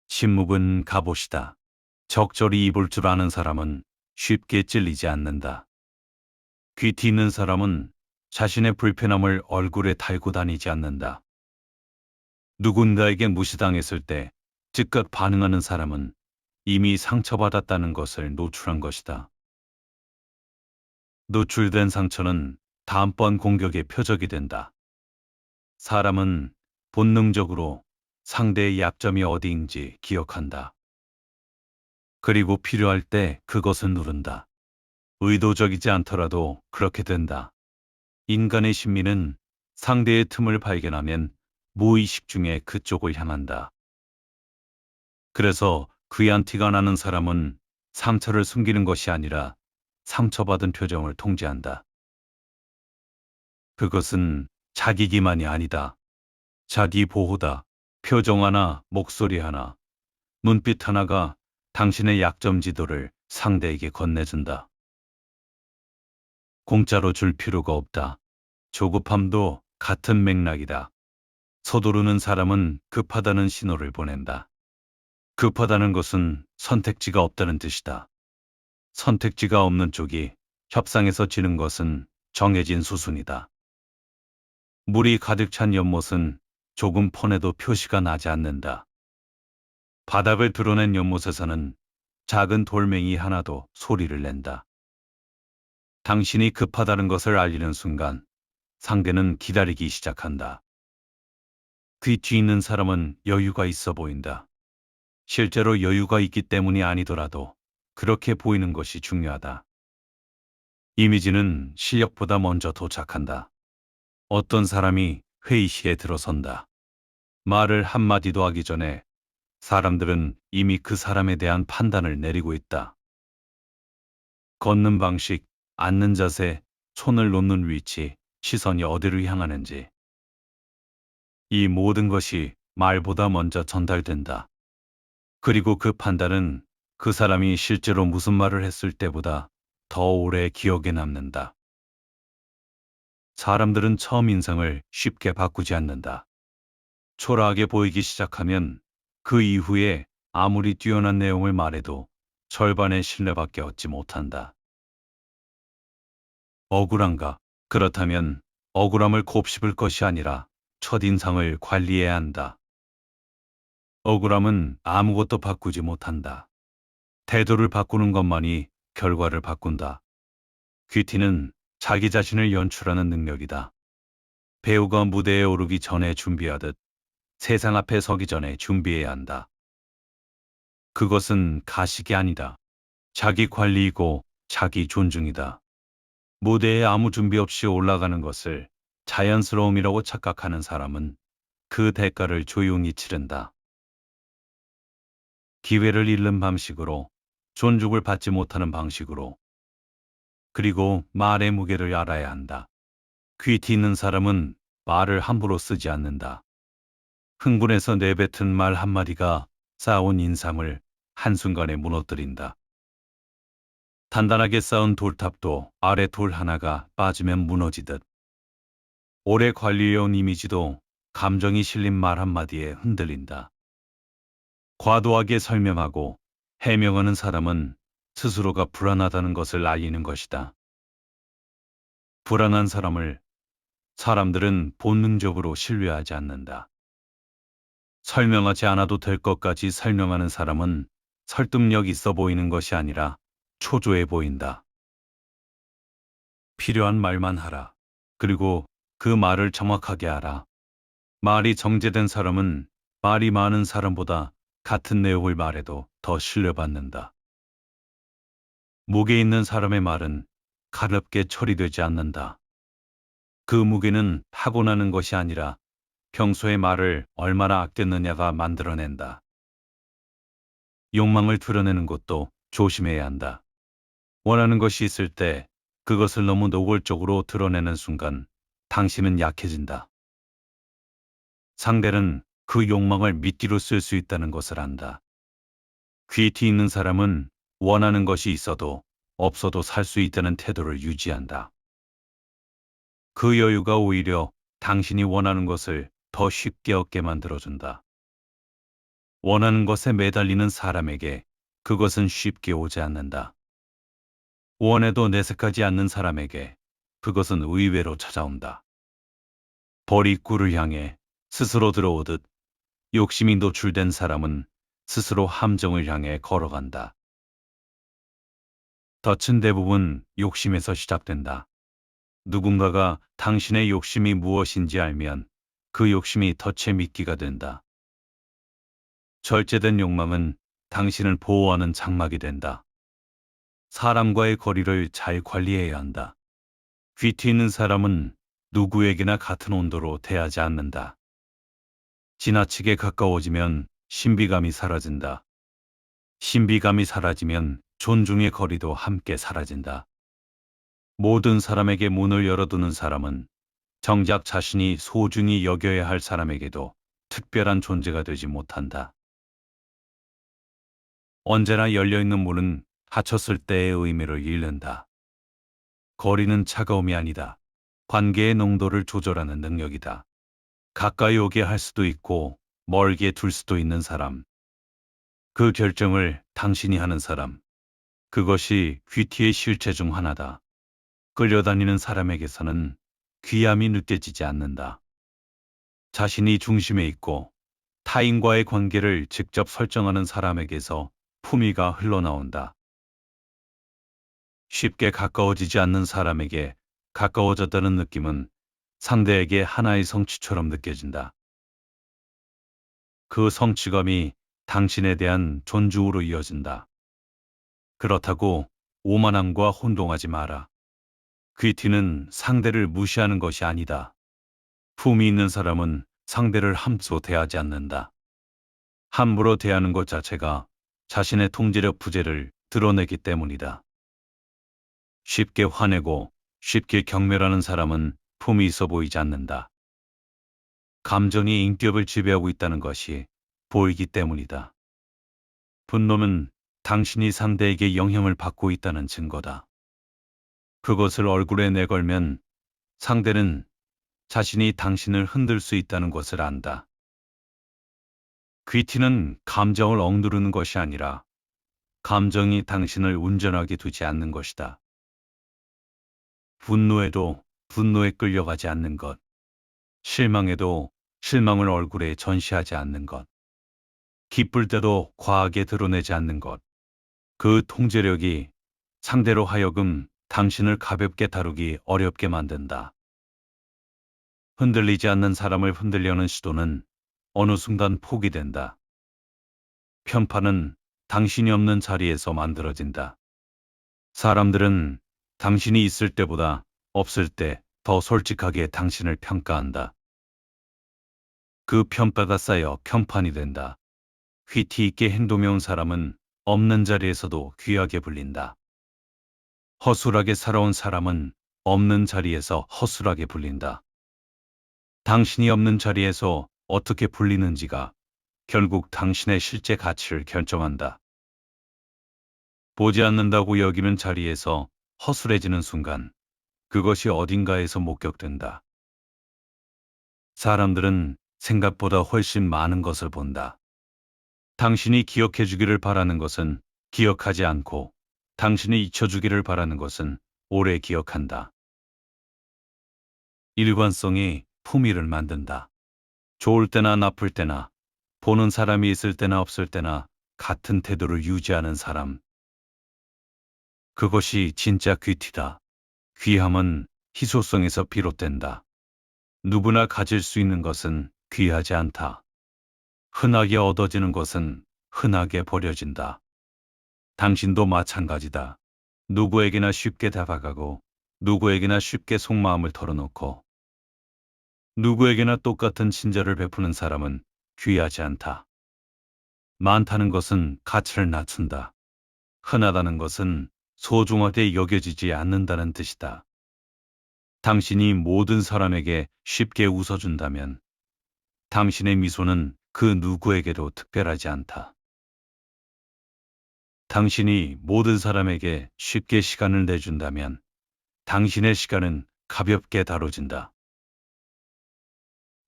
침묵은 갑옷이다. 적절히 입을 줄 아는 사람은 쉽게 찔리지 않는다. 귀 튀는 사람은 자신의 불편함을 얼굴에 달고 다니지 않는다. 누군가에게 무시당했을 때 즉각 반응하는 사람은 이미 상처받았다는 것을 노출한 것이다. 노출된 상처는 다음번 공격의 표적이 된다. 사람은 본능적으로 상대의 약점이 어디인지 기억한다. 그리고 필요할 때 그것을 누른다. 의도적이지 않더라도 그렇게 된다. 인간의 심리는 상대의 틈을 발견하면 무의식 중에 그쪽을 향한다. 그래서 귀한 티가 나는 사람은 상처를 숨기는 것이 아니라 상처받은 표정을 통제한다. 그것은 자기 기만이 아니다. 자기 보호다. 표정 하나, 목소리 하나, 눈빛 하나가 당신의 약점 지도를 상대에게 건네준다. 공짜로 줄 필요가 없다. 조급함도 같은 맥락이다. 서두르는 사람은 급하다는 신호를 보낸다. 급하다는 것은 선택지가 없다는 뜻이다. 선택지가 없는 쪽이 협상에서 지는 것은 정해진 수순이다. 물이 가득 찬 연못은 조금 퍼내도 표시가 나지 않는다. 바닥을 드러낸 연못에서는 작은 돌멩이 하나도 소리를 낸다. 당신이 급하다는 것을 알리는 순간 상대는 기다리기 시작한다. 귀 뒤있는 사람은 여유가 있어 보인다. 실제로 여유가 있기 때문이 아니더라도 그렇게 보이는 것이 중요하다. 이미지는 실력보다 먼저 도착한다. 어떤 사람이 회의실에 들어선다. 말을 한마디도 하기 전에 사람들은 이미 그 사람에 대한 판단을 내리고 있다. 걷는 방식, 앉는 자세, 손을 놓는 위치, 시선이 어디로 향하는지. 이 모든 것이 말보다 먼저 전달된다. 그리고 그 판단은 그 사람이 실제로 무슨 말을 했을 때보다 더 오래 기억에 남는다. 사람들은 처음 인상을 쉽게 바꾸지 않는다. 초라하게 보이기 시작하면 그 이후에 아무리 뛰어난 내용을 말해도 절반의 신뢰밖에 얻지 못한다. 억울한가? 그렇다면 억울함을 곱씹을 것이 아니라 첫인상을 관리해야 한다. 억울함은 아무것도 바꾸지 못한다. 태도를 바꾸는 것만이 결과를 바꾼다. 귀티는 자기 자신을 연출하는 능력이다. 배우가 무대에 오르기 전에 준비하듯 세상 앞에 서기 전에 준비해야 한다. 그것은 가식이 아니다. 자기 관리이고 자기 존중이다. 무대에 아무 준비 없이 올라가는 것을 자연스러움이라고 착각하는 사람은 그 대가를 조용히 치른다. 기회를 잃는 방식으로, 존중을 받지 못하는 방식으로, 그리고 말의 무게를 알아야 한다. 귀티 있는 사람은 말을 함부로 쓰지 않는다. 흥분해서 내뱉은 말 한마디가 쌓아온 인상을 한순간에 무너뜨린다. 단단하게 쌓은 돌탑도 아래 돌 하나가 빠지면 무너지듯 오래 관리해온 이미지도 감정이 실린 말 한마디에 흔들린다. 과도하게 설명하고 해명하는 사람은 스스로가 불안하다는 것을 알리는 것이다. 불안한 사람을 사람들은 본능적으로 신뢰하지 않는다. 설명하지 않아도 될 것까지 설명하는 사람은 설득력 있어 보이는 것이 아니라 초조해 보인다. 필요한 말만 하라. 그리고 그 말을 정확하게 하라. 말이 정제된 사람은 말이 많은 사람보다 같은 내용을 말해도 더 신뢰받는다. 무게 있는 사람의 말은 가볍게 처리되지 않는다. 그 무게는 타고나는 것이 아니라 평소에 말을 얼마나 아꼈느냐가 만들어낸다. 욕망을 드러내는 것도 조심해야 한다. 원하는 것이 있을 때 그것을 너무 노골적으로 드러내는 순간 당신은 약해진다. 상대는 그 욕망을 미끼로 쓸 수 있다는 것을 안다. 귀티 있는 사람은 원하는 것이 있어도 없어도 살 수 있다는 태도를 유지한다. 그 여유가 오히려 당신이 원하는 것을 더 쉽게 얻게 만들어준다. 원하는 것에 매달리는 사람에게 그것은 쉽게 오지 않는다. 원해도 내색하지 않는 사람에게 그것은 의외로 찾아온다. 벌이 꿀을 향해 스스로 들어오듯 욕심이 노출된 사람은 스스로 함정을 향해 걸어간다. 덫은 대부분 욕심에서 시작된다. 누군가가 당신의 욕심이 무엇인지 알면 그 욕심이 덫의 미끼가 된다. 절제된 욕망은 당신을 보호하는 장막이 된다. 사람과의 거리를 잘 관리해야 한다. 귀티 있는 사람은 누구에게나 같은 온도로 대하지 않는다. 지나치게 가까워지면 신비감이 사라진다. 신비감이 사라지면 존중의 거리도 함께 사라진다. 모든 사람에게 문을 열어두는 사람은 정작 자신이 소중히 여겨야 할 사람에게도 특별한 존재가 되지 못한다. 언제나 열려있는 문은 닫혔을 때의 의미를 잃는다. 거리는 차가움이 아니다. 관계의 농도를 조절하는 능력이다. 가까이 오게 할 수도 있고 멀게 둘 수도 있는 사람. 그 결정을 당신이 하는 사람. 그것이 귀티의 실체 중 하나다. 끌려다니는 사람에게서는 귀함이 느껴지지 않는다. 자신이 중심에 있고 타인과의 관계를 직접 설정하는 사람에게서 품위가 흘러나온다. 쉽게 가까워지지 않는 사람에게 가까워졌다는 느낌은 상대에게 하나의 성취처럼 느껴진다. 그 성취감이 당신에 대한 존중으로 이어진다. 그렇다고 오만함과 혼동하지 마라. 귀티는 상대를 무시하는 것이 아니다. 품이 있는 사람은 상대를 함부로 대하지 않는다. 함부로 대하는 것 자체가 자신의 통제력 부재를 드러내기 때문이다. 쉽게 화내고 쉽게 경멸하는 사람은 품이 있어 보이지 않는다. 감정이 인격을 지배하고 있다는 것이 보이기 때문이다. 분노는 당신이 상대에게 영향을 받고 있다는 증거다. 그것을 얼굴에 내걸면 상대는 자신이 당신을 흔들 수 있다는 것을 안다. 귀티는 감정을 억누르는 것이 아니라 감정이 당신을 운전하게 두지 않는 것이다. 분노해도 분노에 끌려가지 않는 것. 실망해도 실망을 얼굴에 전시하지 않는 것. 기쁠 때도 과하게 드러내지 않는 것. 그 통제력이 상대로 하여금 당신을 가볍게 다루기 어렵게 만든다. 흔들리지 않는 사람을 흔들려는 시도는 어느 순간 포기된다. 편파는 당신이 없는 자리에서 만들어진다. 사람들은 당신이 있을 때보다 없을 때 더 솔직하게 당신을 평가한다. 그 평가가 쌓여 평판이 된다. 귀티 있게 행동해온 사람은 없는 자리에서도 귀하게 불린다. 허술하게 살아온 사람은 없는 자리에서 허술하게 불린다. 당신이 없는 자리에서 어떻게 불리는지가 결국 당신의 실제 가치를 결정한다. 보지 않는다고 여기는 자리에서 허술해지는 순간 그것이 어딘가에서 목격된다. 사람들은 생각보다 훨씬 많은 것을 본다. 당신이 기억해 주기를 바라는 것은 기억하지 않고 당신이 잊혀주기를 바라는 것은 오래 기억한다. 일관성이 품위를 만든다. 좋을 때나 나쁠 때나 보는 사람이 있을 때나 없을 때나 같은 태도를 유지하는 사람. 그것이 진짜 귀티다. 귀함은 희소성에서 비롯된다. 누구나 가질 수 있는 것은 귀하지 않다. 흔하게 얻어지는 것은 흔하게 버려진다. 당신도 마찬가지다. 누구에게나 쉽게 다가가고 누구에게나 쉽게 속마음을 털어놓고 누구에게나 똑같은 친절을 베푸는 사람은 귀하지 않다. 많다는 것은 가치를 낮춘다. 흔하다는 것은 소중하게 여겨지지 않는다는 뜻이다. 당신이 모든 사람에게 쉽게 웃어준다면 당신의 미소는 그 누구에게도 특별하지 않다. 당신이 모든 사람에게 쉽게 시간을 내준다면 당신의 시간은 가볍게 다뤄진다.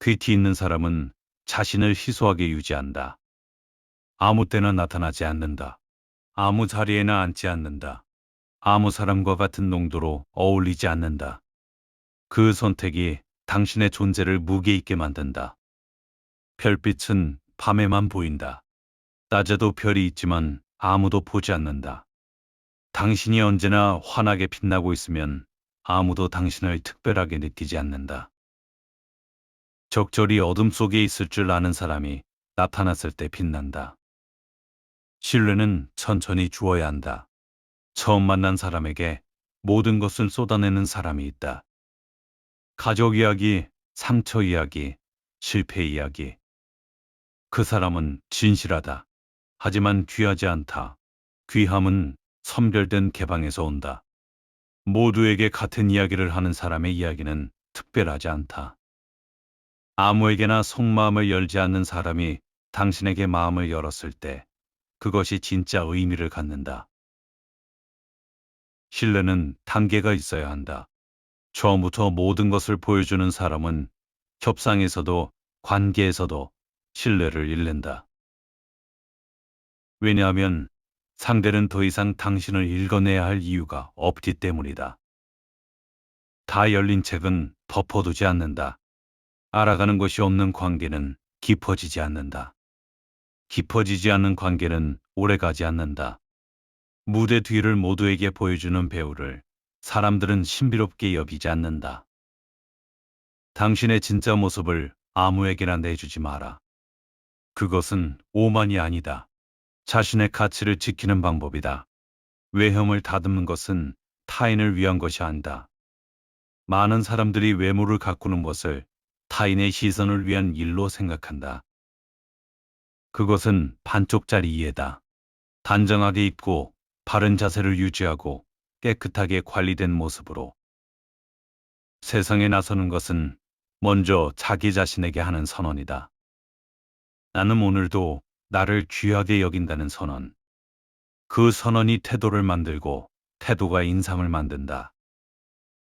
귀티 있는 사람은 자신을 희소하게 유지한다. 아무 때나 나타나지 않는다. 아무 자리에나 앉지 않는다. 아무 사람과 같은 농도로 어울리지 않는다. 그 선택이 당신의 존재를 무게 있게 만든다. 별빛은 밤에만 보인다. 낮에도 별이 있지만 아무도 보지 않는다. 당신이 언제나 환하게 빛나고 있으면 아무도 당신을 특별하게 느끼지 않는다. 적절히 어둠 속에 있을 줄 아는 사람이 나타났을 때 빛난다. 신뢰는 천천히 주어야 한다. 처음 만난 사람에게 모든 것을 쏟아내는 사람이 있다. 가족 이야기, 상처 이야기, 실패 이야기. 그 사람은 진실하다. 하지만 귀하지 않다. 귀함은 선별된 개방에서 온다. 모두에게 같은 이야기를 하는 사람의 이야기는 특별하지 않다. 아무에게나 속마음을 열지 않는 사람이 당신에게 마음을 열었을 때 그것이 진짜 의미를 갖는다. 신뢰는 단계가 있어야 한다. 처음부터 모든 것을 보여주는 사람은 협상에서도 관계에서도 신뢰를 잃는다. 왜냐하면 상대는 더 이상 당신을 읽어내야 할 이유가 없기 때문이다. 다 열린 책은 덮어두지 않는다. 알아가는 것이 없는 관계는 깊어지지 않는다. 깊어지지 않는 관계는 오래가지 않는다. 무대 뒤를 모두에게 보여주는 배우를 사람들은 신비롭게 여기지 않는다. 당신의 진짜 모습을 아무에게나 내주지 마라. 그것은 오만이 아니다. 자신의 가치를 지키는 방법이다. 외형을 다듬는 것은 타인을 위한 것이 아니다. 많은 사람들이 외모를 가꾸는 것을 타인의 시선을 위한 일로 생각한다. 그것은 반쪽짜리 이해다. 단정하게 입고 바른 자세를 유지하고 깨끗하게 관리된 모습으로 세상에 나서는 것은 먼저 자기 자신에게 하는 선언이다. 나는 오늘도 나를 귀하게 여긴다는 선언. 그 선언이 태도를 만들고 태도가 인상을 만든다.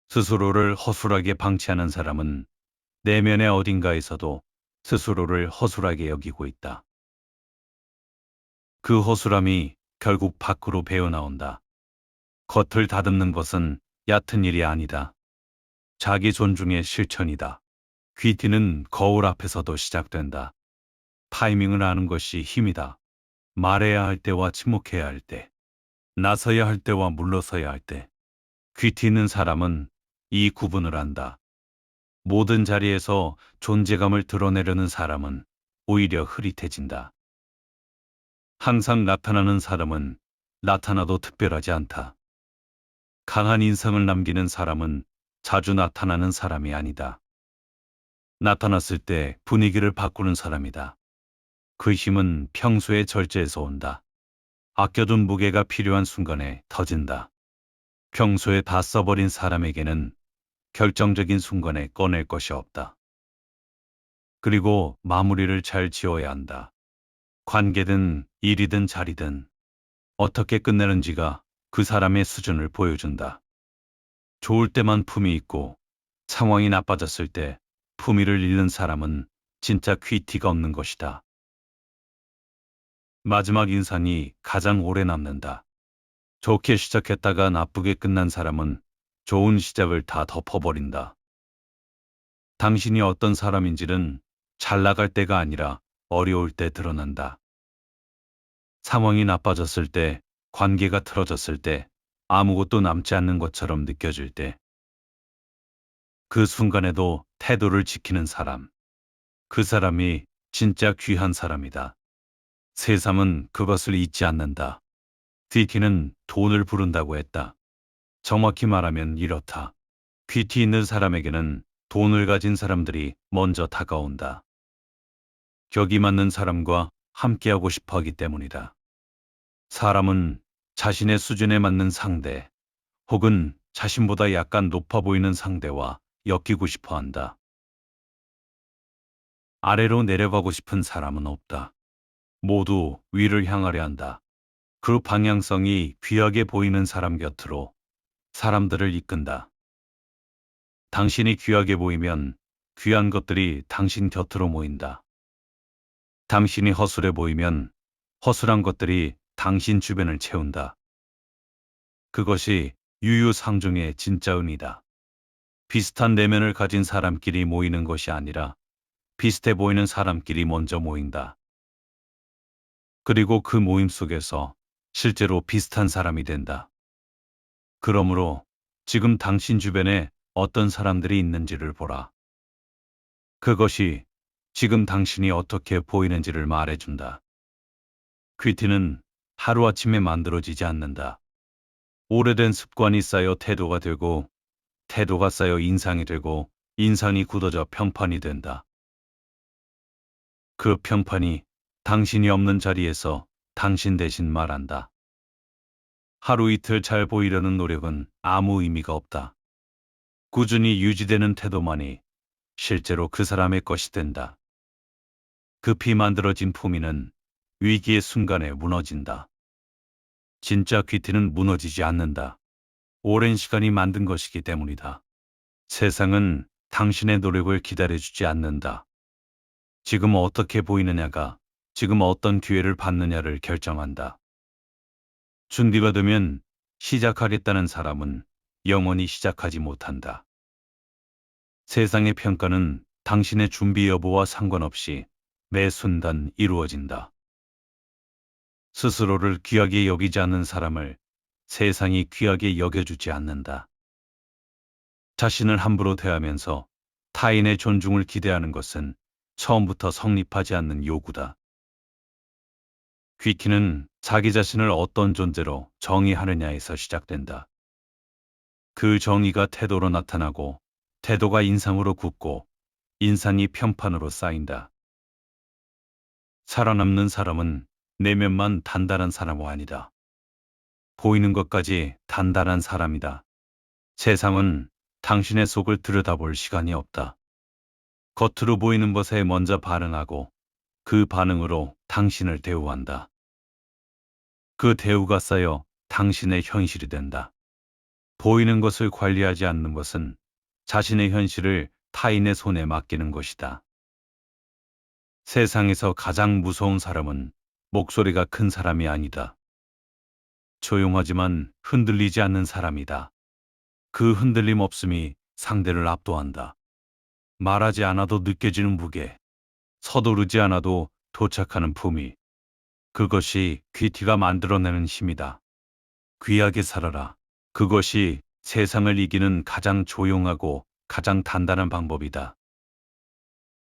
스스로를 허술하게 방치하는 사람은 내면의 어딘가에서도 스스로를 허술하게 여기고 있다. 그 허술함이 결국 밖으로 배어나온다. 겉을 다듬는 것은 얕은 일이 아니다. 자기 존중의 실천이다. 귀티는 거울 앞에서도 시작된다. 타이밍을 아는 것이 힘이다. 말해야 할 때와 침묵해야 할 때, 나서야 할 때와 물러서야 할 때. 귀티 있는 사람은 이 구분을 안다. 모든 자리에서 존재감을 드러내려는 사람은 오히려 흐릿해진다. 항상 나타나는 사람은 나타나도 특별하지 않다. 강한 인상을 남기는 사람은 자주 나타나는 사람이 아니다. 나타났을 때 분위기를 바꾸는 사람이다. 그 힘은 평소의 절제에서 온다. 아껴둔 무게가 필요한 순간에 터진다. 평소에 다 써버린 사람에게는 결정적인 순간에 꺼낼 것이 없다. 그리고 마무리를 잘 지어야 한다. 관계든 일이든 자리든 어떻게 끝내는지가 그 사람의 수준을 보여준다. 좋을 때만 품이 있고 상황이 나빠졌을 때 품위를 잃는 사람은 진짜 퀴티가 없는 것이다. 마지막 인상이 가장 오래 남는다. 좋게 시작했다가 나쁘게 끝난 사람은 좋은 시작을 다 덮어버린다. 당신이 어떤 사람인지는 잘 나갈 때가 아니라 어려울 때 드러난다. 상황이 나빠졌을 때, 관계가 틀어졌을 때, 아무것도 남지 않는 것처럼 느껴질 때, 그 순간에도 태도를 지키는 사람. 그 사람이 진짜 귀한 사람이다. 세상은 그것을 잊지 않는다. 귀티는 돈을 부른다고 했다. 정확히 말하면 이렇다. 귀티 있는 사람에게는 돈을 가진 사람들이 먼저 다가온다. 격이 맞는 사람과 함께하고 싶어 하기 때문이다. 사람은 자신의 수준에 맞는 상대, 혹은 자신보다 약간 높아 보이는 상대와 엮이고 싶어 한다. 아래로 내려가고 싶은 사람은 없다. 모두 위를 향하려 한다. 그 방향성이 귀하게 보이는 사람 곁으로 사람들을 이끈다. 당신이 귀하게 보이면 귀한 것들이 당신 곁으로 모인다. 당신이 허술해 보이면 허술한 것들이 당신 주변을 채운다. 그것이 유유상종의 진짜 의미다. 비슷한 내면을 가진 사람끼리 모이는 것이 아니라 비슷해 보이는 사람끼리 먼저 모인다. 그리고 그 모임 속에서 실제로 비슷한 사람이 된다. 그러므로 지금 당신 주변에 어떤 사람들이 있는지를 보라. 그것이 지금 당신이 어떻게 보이는지를 말해준다. 퀴티는 하루아침에 만들어지지 않는다. 오래된 습관이 쌓여 태도가 되고, 태도가 쌓여 인상이 되고, 인상이 굳어져 평판이 된다. 그 평판이 당신이 없는 자리에서 당신 대신 말한다. 하루 이틀 잘 보이려는 노력은 아무 의미가 없다. 꾸준히 유지되는 태도만이 실제로 그 사람의 것이 된다. 급히 만들어진 품위는 위기의 순간에 무너진다. 진짜 귀티는 무너지지 않는다. 오랜 시간이 만든 것이기 때문이다. 세상은 당신의 노력을 기다려주지 않는다. 지금 어떻게 보이느냐가 지금 어떤 기회를 받느냐를 결정한다. 준비가 되면 시작하겠다는 사람은 영원히 시작하지 못한다. 세상의 평가는 당신의 준비 여부와 상관없이 매 순간 이루어진다. 스스로를 귀하게 여기지 않는 사람을 세상이 귀하게 여겨주지 않는다. 자신을 함부로 대하면서 타인의 존중을 기대하는 것은 처음부터 성립하지 않는 요구다. 귀키는 자기 자신을 어떤 존재로 정의하느냐에서 시작된다. 그 정의가 태도로 나타나고, 태도가 인상으로 굳고, 인상이 평판으로 쌓인다. 살아남는 사람은 내면만 단단한 사람이 아니다. 보이는 것까지 단단한 사람이다. 세상은 당신의 속을 들여다볼 시간이 없다. 겉으로 보이는 것에 먼저 반응하고 그 반응으로 당신을 대우한다. 그 대우가 쌓여 당신의 현실이 된다. 보이는 것을 관리하지 않는 것은 자신의 현실을 타인의 손에 맡기는 것이다. 세상에서 가장 무서운 사람은 목소리가 큰 사람이 아니다. 조용하지만 흔들리지 않는 사람이다. 그 흔들림 없음이 상대를 압도한다. 말하지 않아도 느껴지는 무게, 서두르지 않아도 도착하는 품위. 그것이 귀티가 만들어내는 힘이다. 귀하게 살아라. 그것이 세상을 이기는 가장 조용하고 가장 단단한 방법이다.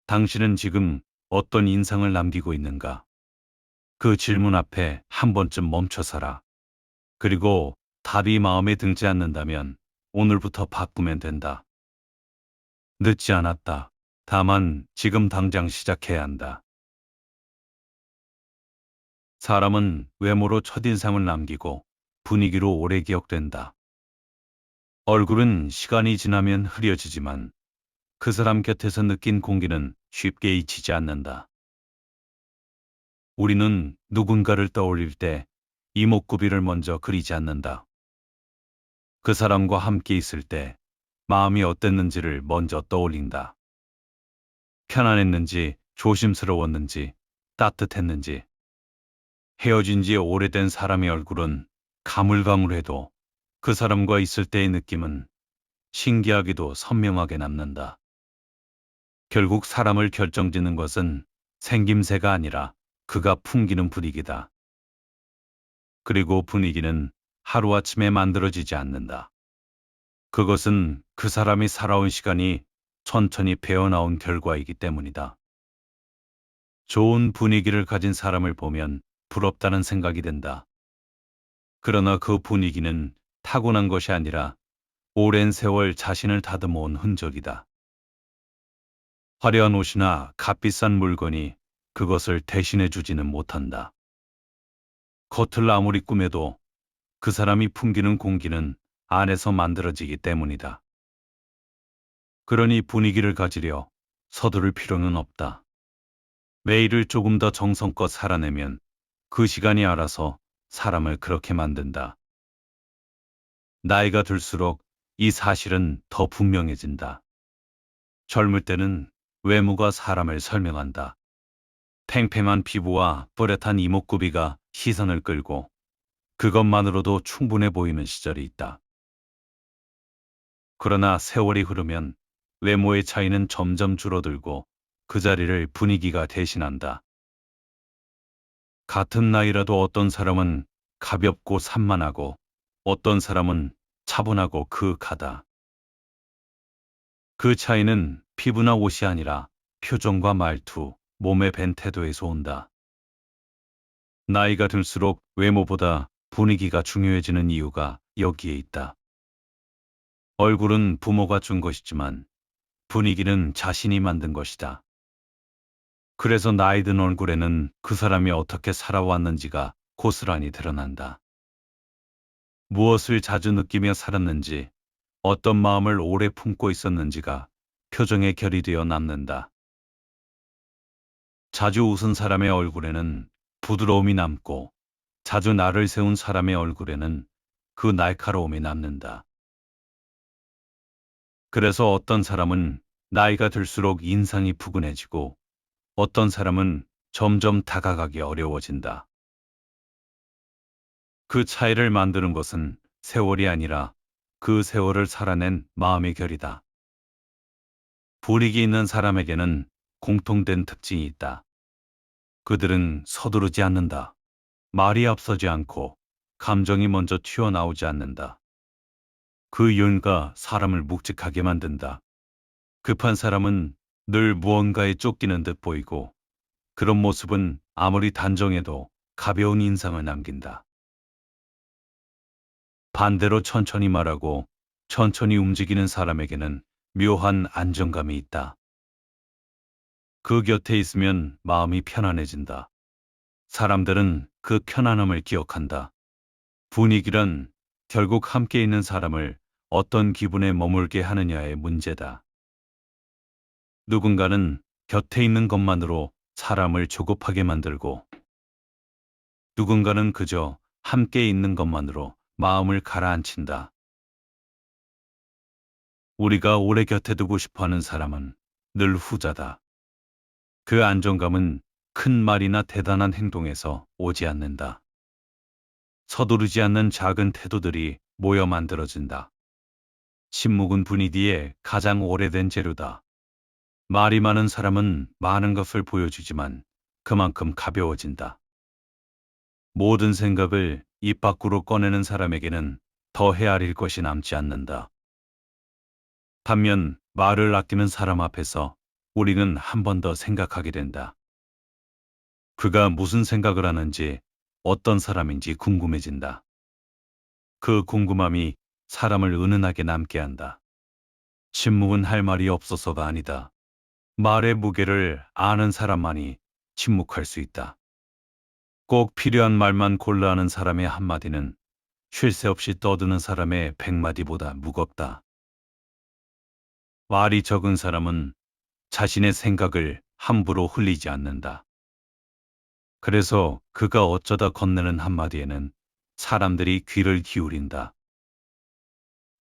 당신은 지금 어떤 인상을 남기고 있는가? 그 질문 앞에 한 번쯤 멈춰서라. 그리고 답이 마음에 들지 않는다면 오늘부터 바꾸면 된다. 늦지 않았다. 다만 지금 당장 시작해야 한다. 사람은 외모로 첫인상을 남기고 분위기로 오래 기억된다. 얼굴은 시간이 지나면 흐려지지만 그 사람 곁에서 느낀 공기는 쉽게 잊히지 않는다. 우리는 누군가를 떠올릴 때 이목구비를 먼저 그리지 않는다. 그 사람과 함께 있을 때 마음이 어땠는지를 먼저 떠올린다. 편안했는지, 조심스러웠는지, 따뜻했는지. 헤어진 지 오래된 사람의 얼굴은 가물가물해도 그 사람과 있을 때의 느낌은 신기하게도 선명하게 남는다. 결국 사람을 결정짓는 것은 생김새가 아니라 그가 풍기는 분위기다. 그리고 분위기는 하루아침에 만들어지지 않는다. 그것은 그 사람이 살아온 시간이 천천히 배어나온 결과이기 때문이다. 좋은 분위기를 가진 사람을 보면 부럽다는 생각이 든다. 그러나 그 분위기는 타고난 것이 아니라 오랜 세월 자신을 다듬어온 흔적이다. 화려한 옷이나 값비싼 물건이 그것을 대신해 주지는 못한다. 겉을 아무리 꾸며도 그 사람이 풍기는 공기는 안에서 만들어지기 때문이다. 그러니 분위기를 가지려 서두를 필요는 없다. 매일을 조금 더 정성껏 살아내면 그 시간이 알아서 사람을 그렇게 만든다. 나이가 들수록 이 사실은 더 분명해진다. 젊을 때는 외모가 사람을 설명한다. 팽팽한 피부와 또렷한 이목구비가 시선을 끌고 그것만으로도 충분해 보이는 시절이 있다. 그러나 세월이 흐르면 외모의 차이는 점점 줄어들고 그 자리를 분위기가 대신한다. 같은 나이라도 어떤 사람은 가볍고 산만하고 어떤 사람은 차분하고 그윽하다. 그 차이는 피부나 옷이 아니라 표정과 말투, 몸의 밴 태도에서 온다. 나이가 들수록 외모보다 분위기가 중요해지는 이유가 여기에 있다. 얼굴은 부모가 준 것이지만 분위기는 자신이 만든 것이다. 그래서 나이 든 얼굴에는 그 사람이 어떻게 살아왔는지가 고스란히 드러난다. 무엇을 자주 느끼며 살았는지, 어떤 마음을 오래 품고 있었는지가 표정에 결이 되어 남는다. 자주 웃은 사람의 얼굴에는 부드러움이 남고 자주 나를 세운 사람의 얼굴에는 그 날카로움이 남는다. 그래서 어떤 사람은 나이가 들수록 인상이 푸근해지고 어떤 사람은 점점 다가가기 어려워진다. 그 차이를 만드는 것은 세월이 아니라 그 세월을 살아낸 마음의 결이다. 분위기 있는 사람에게는 공통된 특징이 있다. 그들은 서두르지 않는다. 말이 앞서지 않고 감정이 먼저 튀어나오지 않는다. 그 이유가 사람을 묵직하게 만든다. 급한 사람은 늘 무언가에 쫓기는 듯 보이고 그런 모습은 아무리 단정해도 가벼운 인상을 남긴다. 반대로 천천히 말하고 천천히 움직이는 사람에게는 묘한 안정감이 있다. 그 곁에 있으면 마음이 편안해진다. 사람들은 그 편안함을 기억한다. 분위기란 결국 함께 있는 사람을 어떤 기분에 머물게 하느냐의 문제다. 누군가는 곁에 있는 것만으로 사람을 조급하게 만들고 누군가는 그저 함께 있는 것만으로 마음을 가라앉힌다. 우리가 오래 곁에 두고 싶어 하는 사람은 늘 후자다. 그 안정감은 큰 말이나 대단한 행동에서 오지 않는다. 서두르지 않는 작은 태도들이 모여 만들어진다. 침묵은 분위기의 가장 오래된 재료다. 말이 많은 사람은 많은 것을 보여주지만 그만큼 가벼워진다. 모든 생각을 입 밖으로 꺼내는 사람에게는 더 헤아릴 것이 남지 않는다. 반면 말을 아끼는 사람 앞에서 우리는 한 번 더 생각하게 된다. 그가 무슨 생각을 하는지, 어떤 사람인지 궁금해진다. 그 궁금함이 사람을 은은하게 남게 한다. 침묵은 할 말이 없어서가 아니다. 말의 무게를 아는 사람만이 침묵할 수 있다. 꼭 필요한 말만 골라 하는 사람의 한마디는 쉴 새 없이 떠드는 사람의 100마디보다 무겁다. 말이 적은 사람은 자신의 생각을 함부로 흘리지 않는다. 그래서 그가 어쩌다 건네는 한마디에는 사람들이 귀를 기울인다.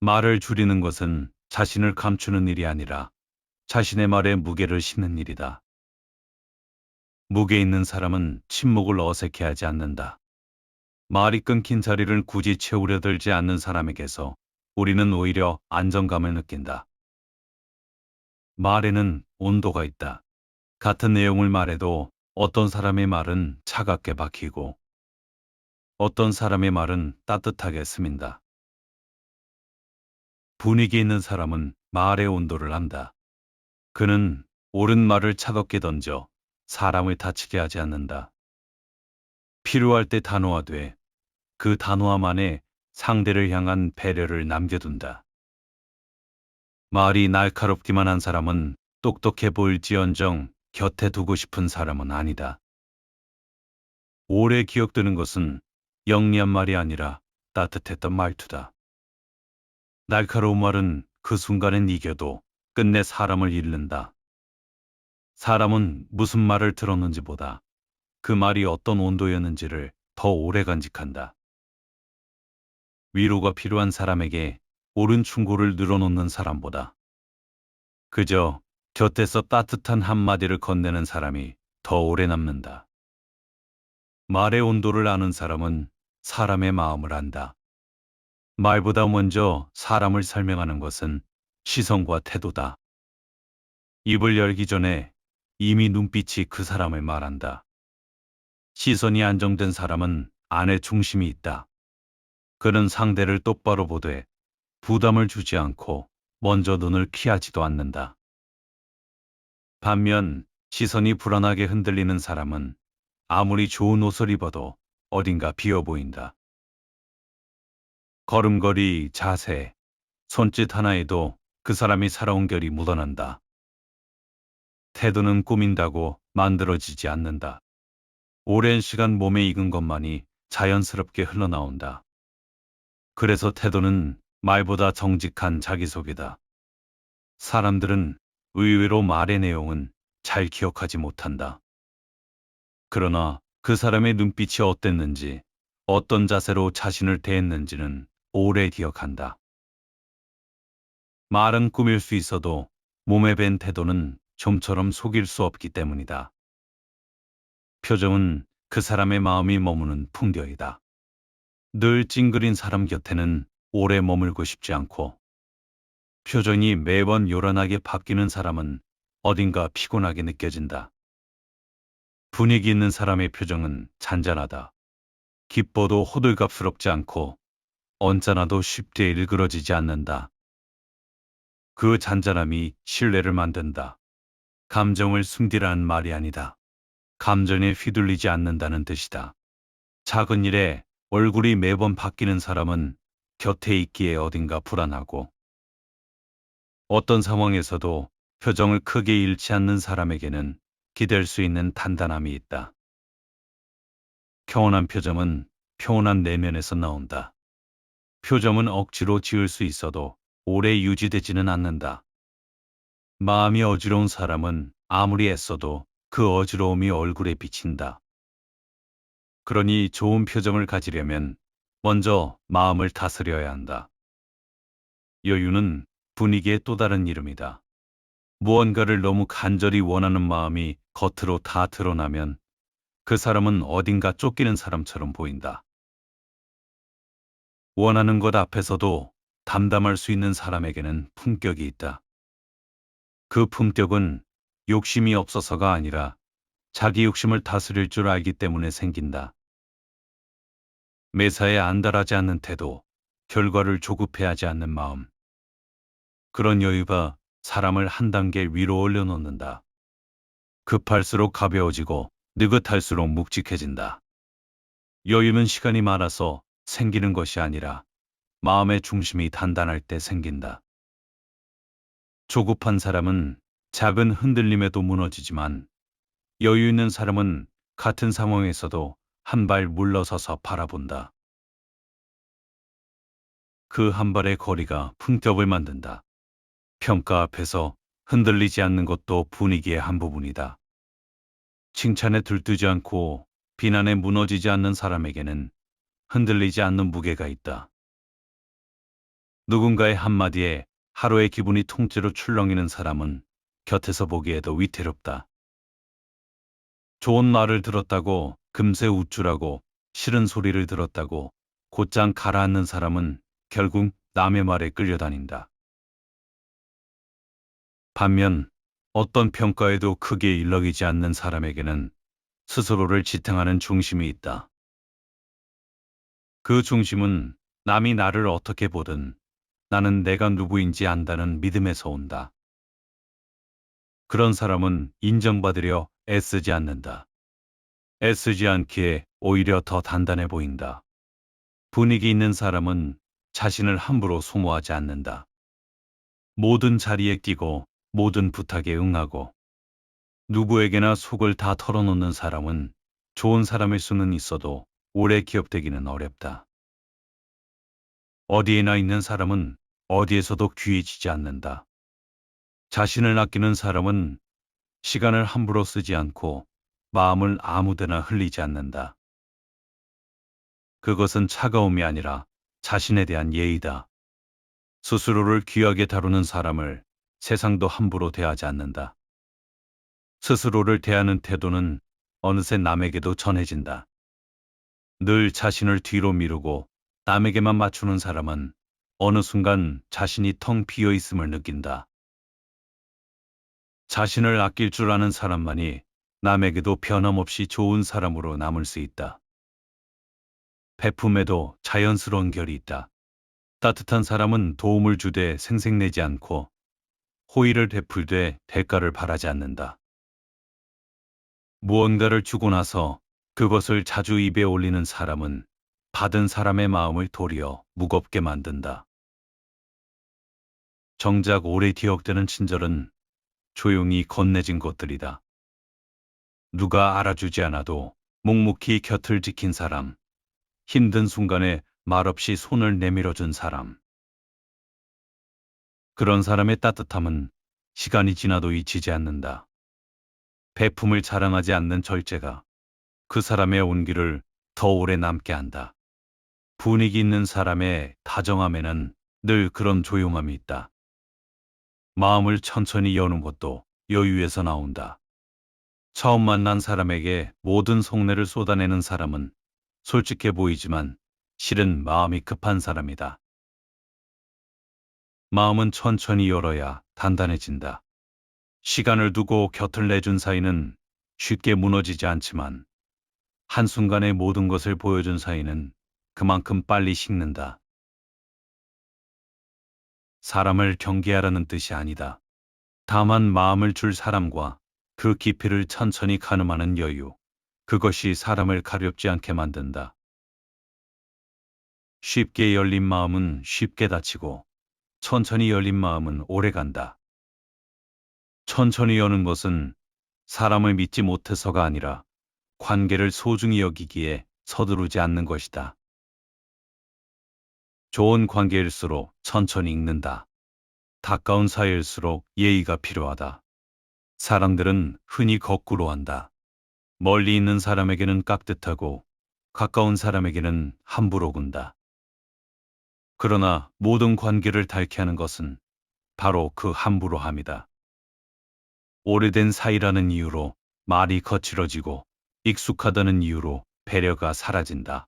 말을 줄이는 것은 자신을 감추는 일이 아니라 자신의 말에 무게를 싣는 일이다. 무게 있는 사람은 침묵을 어색해하지 않는다. 말이 끊긴 자리를 굳이 채우려 들지 않는 사람에게서 우리는 오히려 안정감을 느낀다. 말에는 온도가 있다. 같은 내용을 말해도 어떤 사람의 말은 차갑게 박히고 어떤 사람의 말은 따뜻하게 스민다. 분위기 있는 사람은 말의 온도를 안다. 그는 옳은 말을 차갑게 던져 사람을 다치게 하지 않는다. 필요할 때 단호하되 그 단호함 안에 상대를 향한 배려를 남겨둔다. 말이 날카롭기만 한 사람은 똑똑해 보일지언정 곁에 두고 싶은 사람은 아니다. 오래 기억되는 것은 영리한 말이 아니라 따뜻했던 말투다. 날카로운 말은 그 순간엔 이겨도 끝내 사람을 잃는다. 사람은 무슨 말을 들었는지보다 그 말이 어떤 온도였는지를 더 오래 간직한다. 위로가 필요한 사람에게 옳은 충고를 늘어놓는 사람보다 그저 곁에서 따뜻한 한마디를 건네는 사람이 더 오래 남는다. 말의 온도를 아는 사람은 사람의 마음을 안다. 말보다 먼저 사람을 설명하는 것은 시선과 태도다. 입을 열기 전에 이미 눈빛이 그 사람을 말한다. 시선이 안정된 사람은 안에 중심이 있다. 그는 상대를 똑바로 보되 부담을 주지 않고 먼저 눈을 피하지도 않는다. 반면 시선이 불안하게 흔들리는 사람은 아무리 좋은 옷을 입어도 어딘가 비어 보인다. 걸음걸이, 자세, 손짓 하나에도 그 사람이 살아온 결이 묻어난다. 태도는 꾸민다고 만들어지지 않는다. 오랜 시간 몸에 익은 것만이 자연스럽게 흘러나온다. 그래서 태도는 말보다 정직한 자기소개다. 사람들은 의외로 말의 내용은 잘 기억하지 못한다. 그러나 그 사람의 눈빛이 어땠는지, 어떤 자세로 자신을 대했는지는 오래 기억한다. 말은 꾸밀 수 있어도 몸에 밴 태도는 좀처럼 속일 수 없기 때문이다. 표정은 그 사람의 마음이 머무는 풍경이다. 늘 찡그린 사람 곁에는 오래 머물고 싶지 않고 표정이 매번 요란하게 바뀌는 사람은 어딘가 피곤하게 느껴진다. 분위기 있는 사람의 표정은 잔잔하다. 기뻐도 호들갑스럽지 않고 언짢아도 쉽게 일그러지지 않는다. 그 잔잔함이 신뢰를 만든다. 감정을 숨기라는 말이 아니다. 감정에 휘둘리지 않는다는 뜻이다. 작은 일에 얼굴이 매번 바뀌는 사람은 곁에 있기에 어딘가 불안하고 어떤 상황에서도 표정을 크게 잃지 않는 사람에게는 기댈 수 있는 단단함이 있다. 평온한 표정은 평온한 내면에서 나온다. 표정은 억지로 지을 수 있어도 오래 유지되지는 않는다. 마음이 어지러운 사람은 아무리 애써도 그 어지러움이 얼굴에 비친다. 그러니 좋은 표정을 가지려면 먼저 마음을 다스려야 한다. 여유는 분위기의 또 다른 이름이다. 무언가를 너무 간절히 원하는 마음이 겉으로 다 드러나면 그 사람은 어딘가 쫓기는 사람처럼 보인다. 원하는 것 앞에서도 담담할 수 있는 사람에게는 품격이 있다. 그 품격은 욕심이 없어서가 아니라 자기 욕심을 다스릴 줄 알기 때문에 생긴다. 매사에 안달하지 않는 태도, 결과를 조급해하지 않는 마음. 그런 여유가 사람을 한 단계 위로 올려놓는다. 급할수록 가벼워지고 느긋할수록 묵직해진다. 여유는 시간이 많아서 생기는 것이 아니라 마음의 중심이 단단할 때 생긴다. 조급한 사람은 작은 흔들림에도 무너지지만 여유 있는 사람은 같은 상황에서도 한 발 물러서서 바라본다. 그 한 발의 거리가 풍ገብ을 만든다. 평가 앞에서 흔들리지 않는 것도 분위기의 한 부분이다. 칭찬에 들뜨지 않고 비난에 무너지지 않는 사람에게는 흔들리지 않는 무게가 있다. 누군가의 한마디에 하루의 기분이 통째로 출렁이는 사람은 곁에서 보기에도 위태롭다. 좋은 말을 들었다고 금세 우쭐하고 싫은 소리를 들었다고 곧장 가라앉는 사람은 결국 남의 말에 끌려다닌다. 반면 어떤 평가에도 크게 일렁이지 않는 사람에게는 스스로를 지탱하는 중심이 있다. 그 중심은 남이 나를 어떻게 보든 나는 내가 누구인지 안다는 믿음에서 온다. 그런 사람은 인정받으려 애쓰지 않는다. 애쓰지 않기에 오히려 더 단단해 보인다. 분위기 있는 사람은 자신을 함부로 소모하지 않는다. 모든 자리에 끼고 모든 부탁에 응하고 누구에게나 속을 다 털어놓는 사람은 좋은 사람일 수는 있어도 오래 기억되기는 어렵다. 어디에나 있는 사람은 어디에서도 귀해지지 않는다. 자신을 아끼는 사람은 시간을 함부로 쓰지 않고 마음을 아무데나 흘리지 않는다. 그것은 차가움이 아니라 자신에 대한 예의다. 스스로를 귀하게 다루는 사람을 세상도 함부로 대하지 않는다. 스스로를 대하는 태도는 어느새 남에게도 전해진다. 늘 자신을 뒤로 미루고 남에게만 맞추는 사람은 어느 순간 자신이 텅 비어 있음을 느낀다. 자신을 아낄 줄 아는 사람만이 남에게도 변함없이 좋은 사람으로 남을 수 있다. 베품에도 자연스러운 결이 있다. 따뜻한 사람은 도움을 주되 생색내지 않고 호의를 베풀되 대가를 바라지 않는다. 무언가를 주고 나서 그것을 자주 입에 올리는 사람은 받은 사람의 마음을 도리어 무겁게 만든다. 정작 오래 기억되는 친절은 조용히 건네진 것들이다. 누가 알아주지 않아도 묵묵히 곁을 지킨 사람, 힘든 순간에 말없이 손을 내밀어준 사람. 그런 사람의 따뜻함은 시간이 지나도 잊히지 않는다. 배품을 자랑하지 않는 절제가 그 사람의 온기를 더 오래 남게 한다. 분위기 있는 사람의 다정함에는 늘 그런 조용함이 있다. 마음을 천천히 여는 것도 여유에서 나온다. 처음 만난 사람에게 모든 속내를 쏟아내는 사람은 솔직해 보이지만 실은 마음이 급한 사람이다. 마음은 천천히 열어야 단단해진다. 시간을 두고 곁을 내준 사이는 쉽게 무너지지 않지만 한순간에 모든 것을 보여준 사이는 그만큼 빨리 식는다. 사람을 경계하라는 뜻이 아니다. 다만 마음을 줄 사람과 그 깊이를 천천히 가늠하는 여유, 그것이 사람을 가렵지 않게 만든다. 쉽게 열린 마음은 쉽게 다치고 천천히 열린 마음은 오래 간다. 천천히 여는 것은 사람을 믿지 못해서가 아니라 관계를 소중히 여기기에 서두르지 않는 것이다. 좋은 관계일수록 천천히 익는다. 가까운 사이일수록 예의가 필요하다. 사람들은 흔히 거꾸로 한다. 멀리 있는 사람에게는 깍듯하고 가까운 사람에게는 함부로 군다. 그러나 모든 관계를 닳게 하는 것은 바로 그 함부로함이다. 오래된 사이라는 이유로 말이 거칠어지고 익숙하다는 이유로 배려가 사라진다.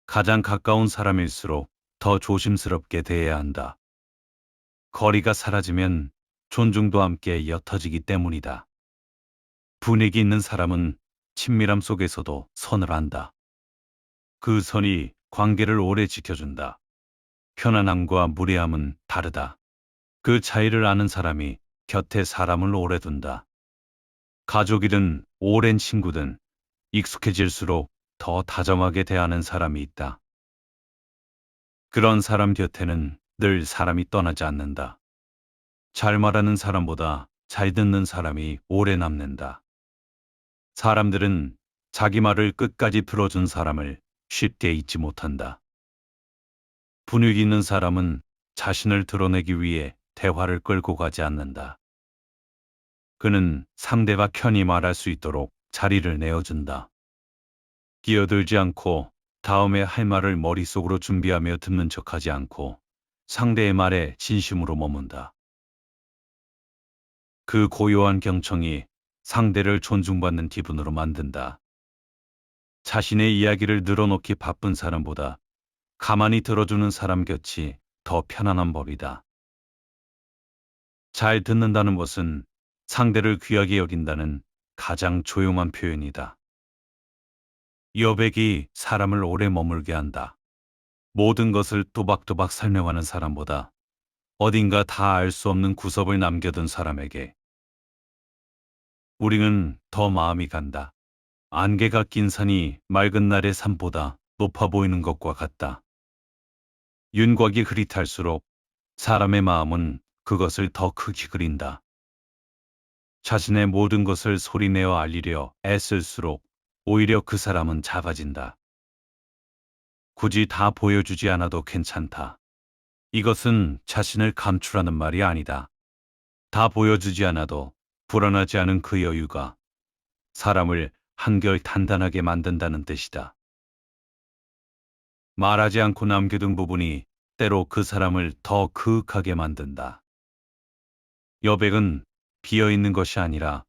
가장 가까운 사람일수록 더 조심스럽게 대해야 한다. 거리가 사라지면 존중도 함께 옅어지기 때문이다. 분위기 있는 사람은 친밀함 속에서도 선을 안다. 그 선이 관계를 오래 지켜준다. 편안함과 무례함은 다르다. 그 차이를 아는 사람이 곁에 사람을 오래 둔다. 가족이든 오랜 친구든 익숙해질수록 더 다정하게 대하는 사람이 있다. 그런 사람 곁에는 늘 사람이 떠나지 않는다. 잘 말하는 사람보다 잘 듣는 사람이 오래 남는다. 사람들은 자기 말을 끝까지 들어준 사람을 쉽게 잊지 못한다. 분위기 있는 사람은 자신을 드러내기 위해 대화를 끌고 가지 않는다. 그는 상대가 편히 말할 수 있도록 자리를 내어준다. 끼어들지 않고 다음에 할 말을 머릿속으로 준비하며 듣는 척하지 않고 상대의 말에 진심으로 머문다. 그 고요한 경청이 상대를 존중받는 기분으로 만든다. 자신의 이야기를 늘어놓기 바쁜 사람보다 가만히 들어주는 사람 곁이 더 편안한 법이다. 잘 듣는다는 것은 상대를 귀하게 여긴다는 가장 조용한 표현이다. 여백이 사람을 오래 머물게 한다. 모든 것을 또박또박 설명하는 사람보다 어딘가 다 알 수 없는 구석을 남겨둔 사람에게 우리는 더 마음이 간다. 안개가 낀 산이 맑은 날의 산보다 높아 보이는 것과 같다. 윤곽이 흐릿할수록 사람의 마음은 그것을 더 크게 그린다. 자신의 모든 것을 소리내어 알리려 애쓸수록 오히려 그 사람은 작아진다. 굳이 다 보여주지 않아도 괜찮다. 이것은 자신을 감추라는 말이 아니다. 다 보여주지 않아도 불안하지 않은 그 여유가 사람을 한결 단단하게 만든다는 뜻이다. 말하지 않고 남겨둔 부분이 때로 그 사람을 더 그윽하게 만든다. 여백은 비어있는 것이 아니라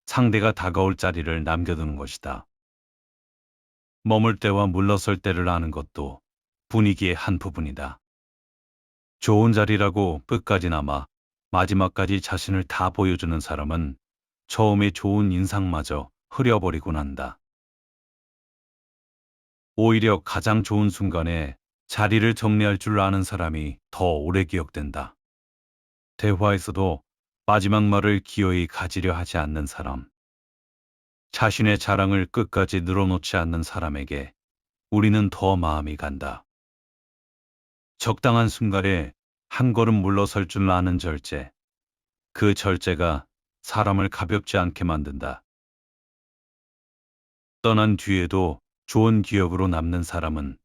상대가 다가올 자리를 남겨두는 것이다. 머물 때와 물러설 때를 아는 것도 분위기의 한 부분이다. 좋은 자리라고 끝까지 남아 마지막까지 자신을 다 보여주는 사람은 처음에 좋은 인상마저 흐려버리고 난다. 오히려 가장 좋은 순간에 자리를 정리할 줄 아는 사람이 더 오래 기억된다. 대화에서도 마지막 말을 기어이 가지려 하지 않는 사람, 자신의 자랑을 끝까지 늘어놓지 않는 사람에게 우리는 더 마음이 간다. 적당한 순간에 한 걸음 물러설 줄 아는 절제, 그 절제가 사람을 가볍지 않게 만든다. 떠난 뒤에도 좋은 기억으로 남는 사람은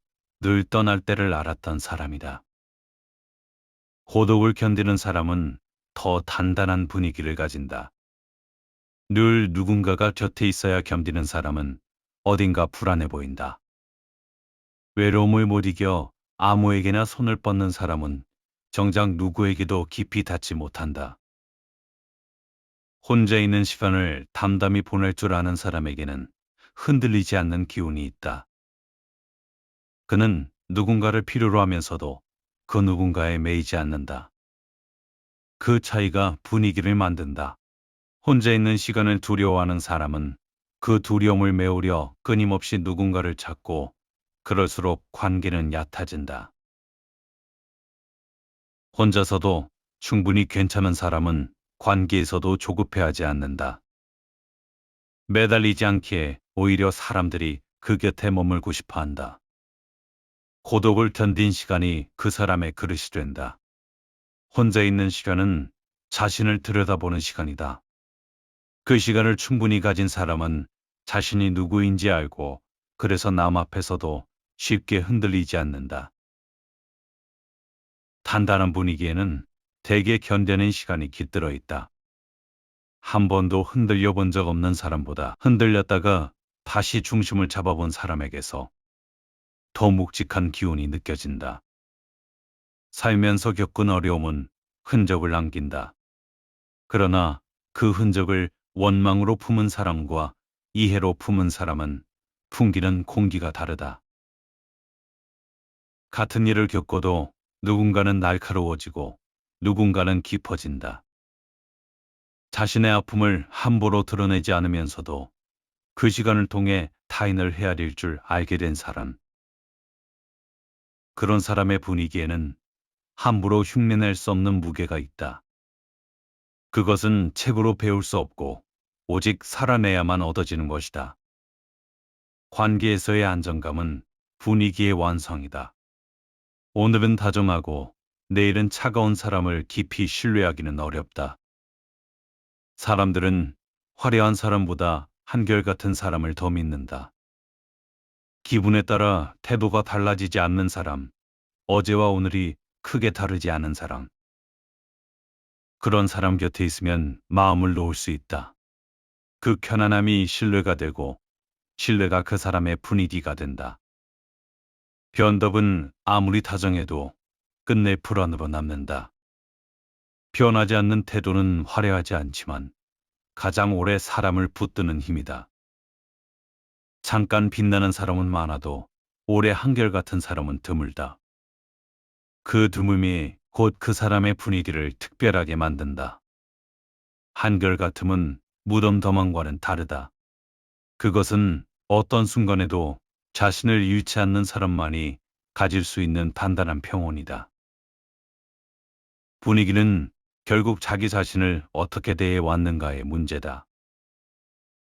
늘 떠날 때를 알았던 사람이다. 고독을 견디는 사람은 더 단단한 분위기를 가진다. 늘 누군가가 곁에 있어야 견디는 사람은 어딘가 불안해 보인다. 외로움을 못 이겨 아무에게나 손을 뻗는 사람은 정작 누구에게도 깊이 닿지 못한다. 혼자 있는 시간을 담담히 보낼 줄 아는 사람에게는 흔들리지 않는 기운이 있다. 그는 누군가를 필요로 하면서도 그 누군가에 매이지 않는다. 그 차이가 분위기를 만든다. 혼자 있는 시간을 두려워하는 사람은 그 두려움을 메우려 끊임없이 누군가를 찾고 그럴수록 관계는 얕아진다. 혼자서도 충분히 괜찮은 사람은 관계에서도 조급해하지 않는다. 매달리지 않기에 오히려 사람들이 그 곁에 머물고 싶어 한다. 고독을 견딘 시간이 그 사람의 그릇이 된다. 혼자 있는 시간은 자신을 들여다보는 시간이다. 그 시간을 충분히 가진 사람은 자신이 누구인지 알고 그래서 남 앞에서도 쉽게 흔들리지 않는다. 단단한 분위기에는 대개 견뎌낸 시간이 깃들어 있다. 한 번도 흔들려 본 적 없는 사람보다 흔들렸다가 다시 중심을 잡아본 사람에게서 더 묵직한 기운이 느껴진다. 살면서 겪은 어려움은 흔적을 남긴다. 그러나 그 흔적을 원망으로 품은 사람과 이해로 품은 사람은 풍기는 공기가 다르다. 같은 일을 겪어도 누군가는 날카로워지고 누군가는 깊어진다. 자신의 아픔을 함부로 드러내지 않으면서도 그 시간을 통해 타인을 헤아릴 줄 알게 된 사람. 그런 사람의 분위기에는 함부로 흉내낼 수 없는 무게가 있다. 그것은 책으로 배울 수 없고 오직 살아내야만 얻어지는 것이다. 관계에서의 안정감은 분위기의 완성이다. 오늘은 다정하고 내일은 차가운 사람을 깊이 신뢰하기는 어렵다. 사람들은 화려한 사람보다 한결같은 사람을 더 믿는다. 기분에 따라 태도가 달라지지 않는 사람, 어제와 오늘이 크게 다르지 않은 사람. 그런 사람 곁에 있으면 마음을 놓을 수 있다. 그 편안함이 신뢰가 되고 신뢰가 그 사람의 분위기가 된다. 변덕은 아무리 다정해도 끝내 불안으로 남는다. 변하지 않는 태도는 화려하지 않지만 가장 오래 사람을 붙드는 힘이다. 잠깐 빛나는 사람은 많아도 오래 한결같은 사람은 드물다. 그 드물이 곧 그 사람의 분위기를 특별하게 만든다. 한결같음은 무덤덤함과는 다르다. 그것은 어떤 순간에도 자신을 잃지 않는 사람만이 가질 수 있는 단단한 평온이다. 분위기는 결국 자기 자신을 어떻게 대해 왔는가의 문제다.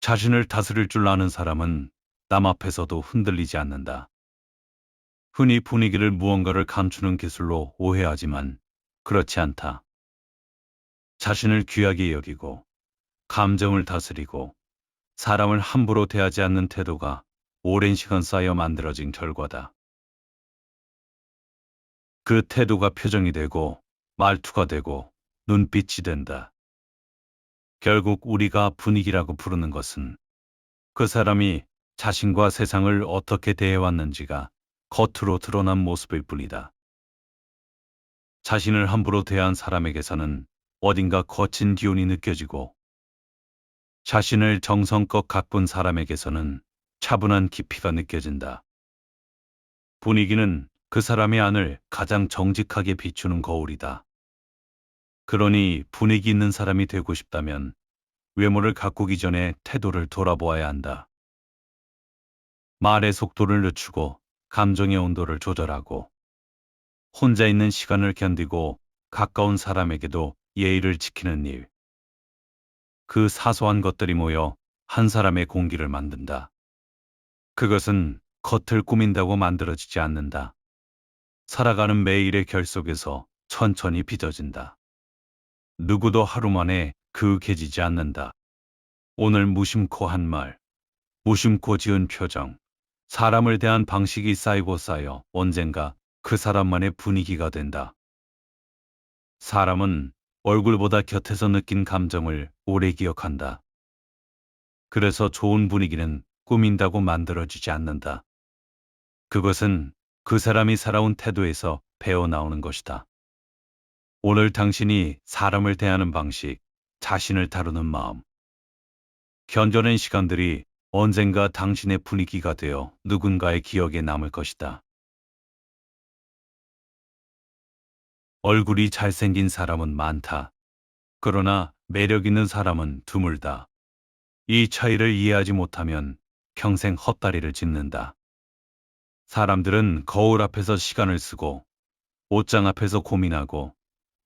자신을 다스릴 줄 아는 사람은 남 앞에서도 흔들리지 않는다. 흔히 분위기를 무언가를 감추는 기술로 오해하지만 그렇지 않다. 자신을 귀하게 여기고 감정을 다스리고 사람을 함부로 대하지 않는 태도가 오랜 시간 쌓여 만들어진 결과다. 그 태도가 표정이 되고 말투가 되고 눈빛이 된다. 결국 우리가 분위기라고 부르는 것은 그 사람이 자신과 세상을 어떻게 대해왔는지가 겉으로 드러난 모습일 뿐이다. 자신을 함부로 대한 사람에게서는 어딘가 거친 기운이 느껴지고 자신을 정성껏 가꾼 사람에게서는 차분한 깊이가 느껴진다. 분위기는 그 사람의 안을 가장 정직하게 비추는 거울이다. 그러니 분위기 있는 사람이 되고 싶다면 외모를 가꾸기 전에 태도를 돌아보아야 한다. 말의 속도를 늦추고 감정의 온도를 조절하고 혼자 있는 시간을 견디고 가까운 사람에게도 예의를 지키는 일. 그 사소한 것들이 모여 한 사람의 공기를 만든다. 그것은 겉을 꾸민다고 만들어지지 않는다. 살아가는 매일의 결속에서 천천히 빚어진다. 누구도 하루 만에 그윽해지지 않는다. 오늘 무심코 한 말, 무심코 지은 표정, 사람을 대한 방식이 쌓이고 쌓여 언젠가 그 사람만의 분위기가 된다. 사람은 얼굴보다 곁에서 느낀 감정을 오래 기억한다. 그래서 좋은 분위기는 꾸민다고 만들어지지 않는다. 그것은 그 사람이 살아온 태도에서 배어나오는 것이다. 오늘 당신이 사람을 대하는 방식, 자신을 다루는 마음, 견뎌낸 시간들이 언젠가 당신의 분위기가 되어 누군가의 기억에 남을 것이다. 얼굴이 잘생긴 사람은 많다. 그러나 매력 있는 사람은 드물다. 이 차이를 이해하지 못하면 평생 헛다리를 짚는다. 사람들은 거울 앞에서 시간을 쓰고 옷장 앞에서 고민하고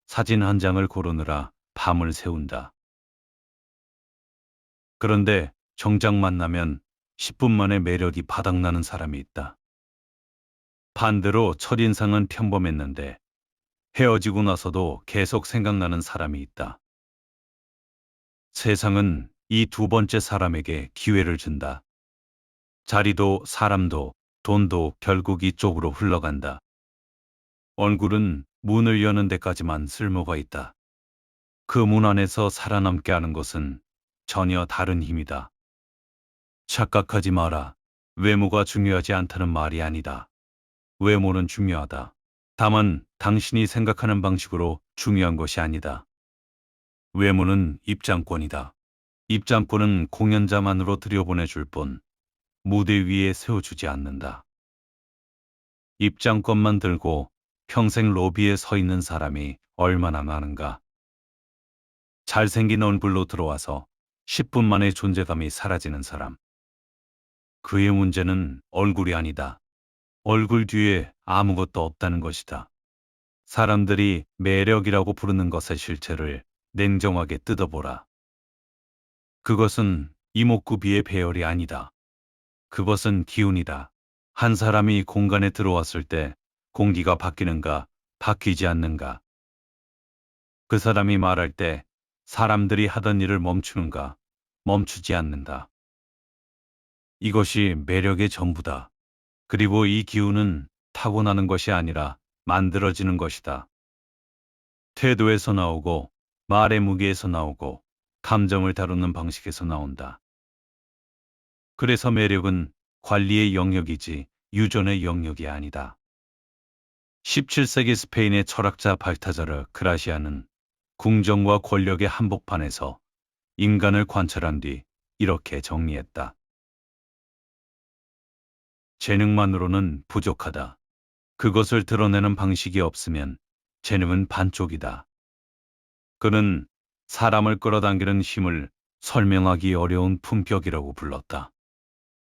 사진 한 장을 고르느라 밤을 새운다. 그런데 정작 만나면 10분 만에 매력이 바닥나는 사람이 있다. 반대로 첫인상은 평범했는데 헤어지고 나서도 계속 생각나는 사람이 있다. 세상은 이 두 번째 사람에게 기회를 준다. 자리도 사람도 돈도 결국 이쪽으로 흘러간다. 얼굴은 문을 여는 데까지만 쓸모가 있다. 그 문 안에서 살아남게 하는 것은 전혀 다른 힘이다. 착각하지 마라. 외모가 중요하지 않다는 말이 아니다. 외모는 중요하다. 다만 당신이 생각하는 방식으로 중요한 것이 아니다. 외모는 입장권이다. 입장권은 공연자만으로 들여보내줄 뿐 무대 위에 세워주지 않는다. 입장권만 들고 평생 로비에 서 있는 사람이 얼마나 많은가. 잘생긴 얼굴로 들어와서 10분 만에 존재감이 사라지는 사람. 그의 문제는 얼굴이 아니다. 얼굴 뒤에 아무것도 없다는 것이다. 사람들이 매력이라고 부르는 것의 실체를 냉정하게 뜯어보라. 그것은 이목구비의 배열이 아니다. 그것은 기운이다. 한 사람이 공간에 들어왔을 때 공기가 바뀌는가, 바뀌지 않는가. 그 사람이 말할 때 사람들이 하던 일을 멈추는가, 멈추지 않는다. 이것이 매력의 전부다. 그리고 이 기운은 타고나는 것이 아니라 만들어지는 것이다. 태도에서 나오고, 말의 무게에서 나오고, 감정을 다루는 방식에서 나온다. 그래서 매력은 관리의 영역이지 유전의 영역이 아니다. 17세기 스페인의 철학자 발타자르 그라시아는 궁정과 권력의 한복판에서 인간을 관찰한 뒤 이렇게 정리했다. 재능만으로는 부족하다. 그것을 드러내는 방식이 없으면 재능은 반쪽이다. 그는 사람을 끌어당기는 힘을 설명하기 어려운 품격이라고 불렀다.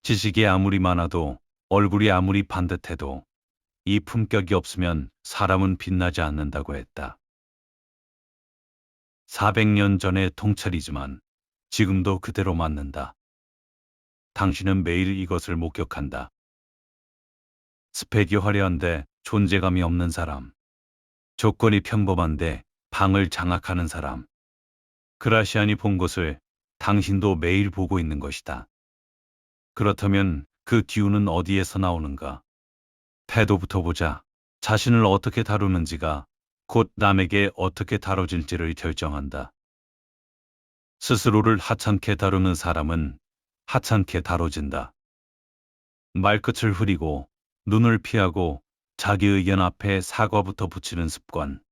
지식이 아무리 많아도 얼굴이 아무리 반듯해도 이 품격이 없으면 사람은 빛나지 않는다고 했다. 400년 전의 통찰이지만 지금도 그대로 맞는다. 당신은 매일 이것을 목격한다. 스펙이 화려한데 존재감이 없는 사람. 조건이 평범한데 방을 장악하는 사람. 그라시안이 본 것을 당신도 매일 보고 있는 것이다. 그렇다면 그 기운은 어디에서 나오는가? 태도부터 보자. 자신을 어떻게 다루는지가 곧 남에게 어떻게 다뤄질지를 결정한다. 스스로를 하찮게 다루는 사람은 하찮게 다뤄진다. 말끝을 흐리고 눈을 피하고 자기 의견 앞에 사과부터 붙이는 습관.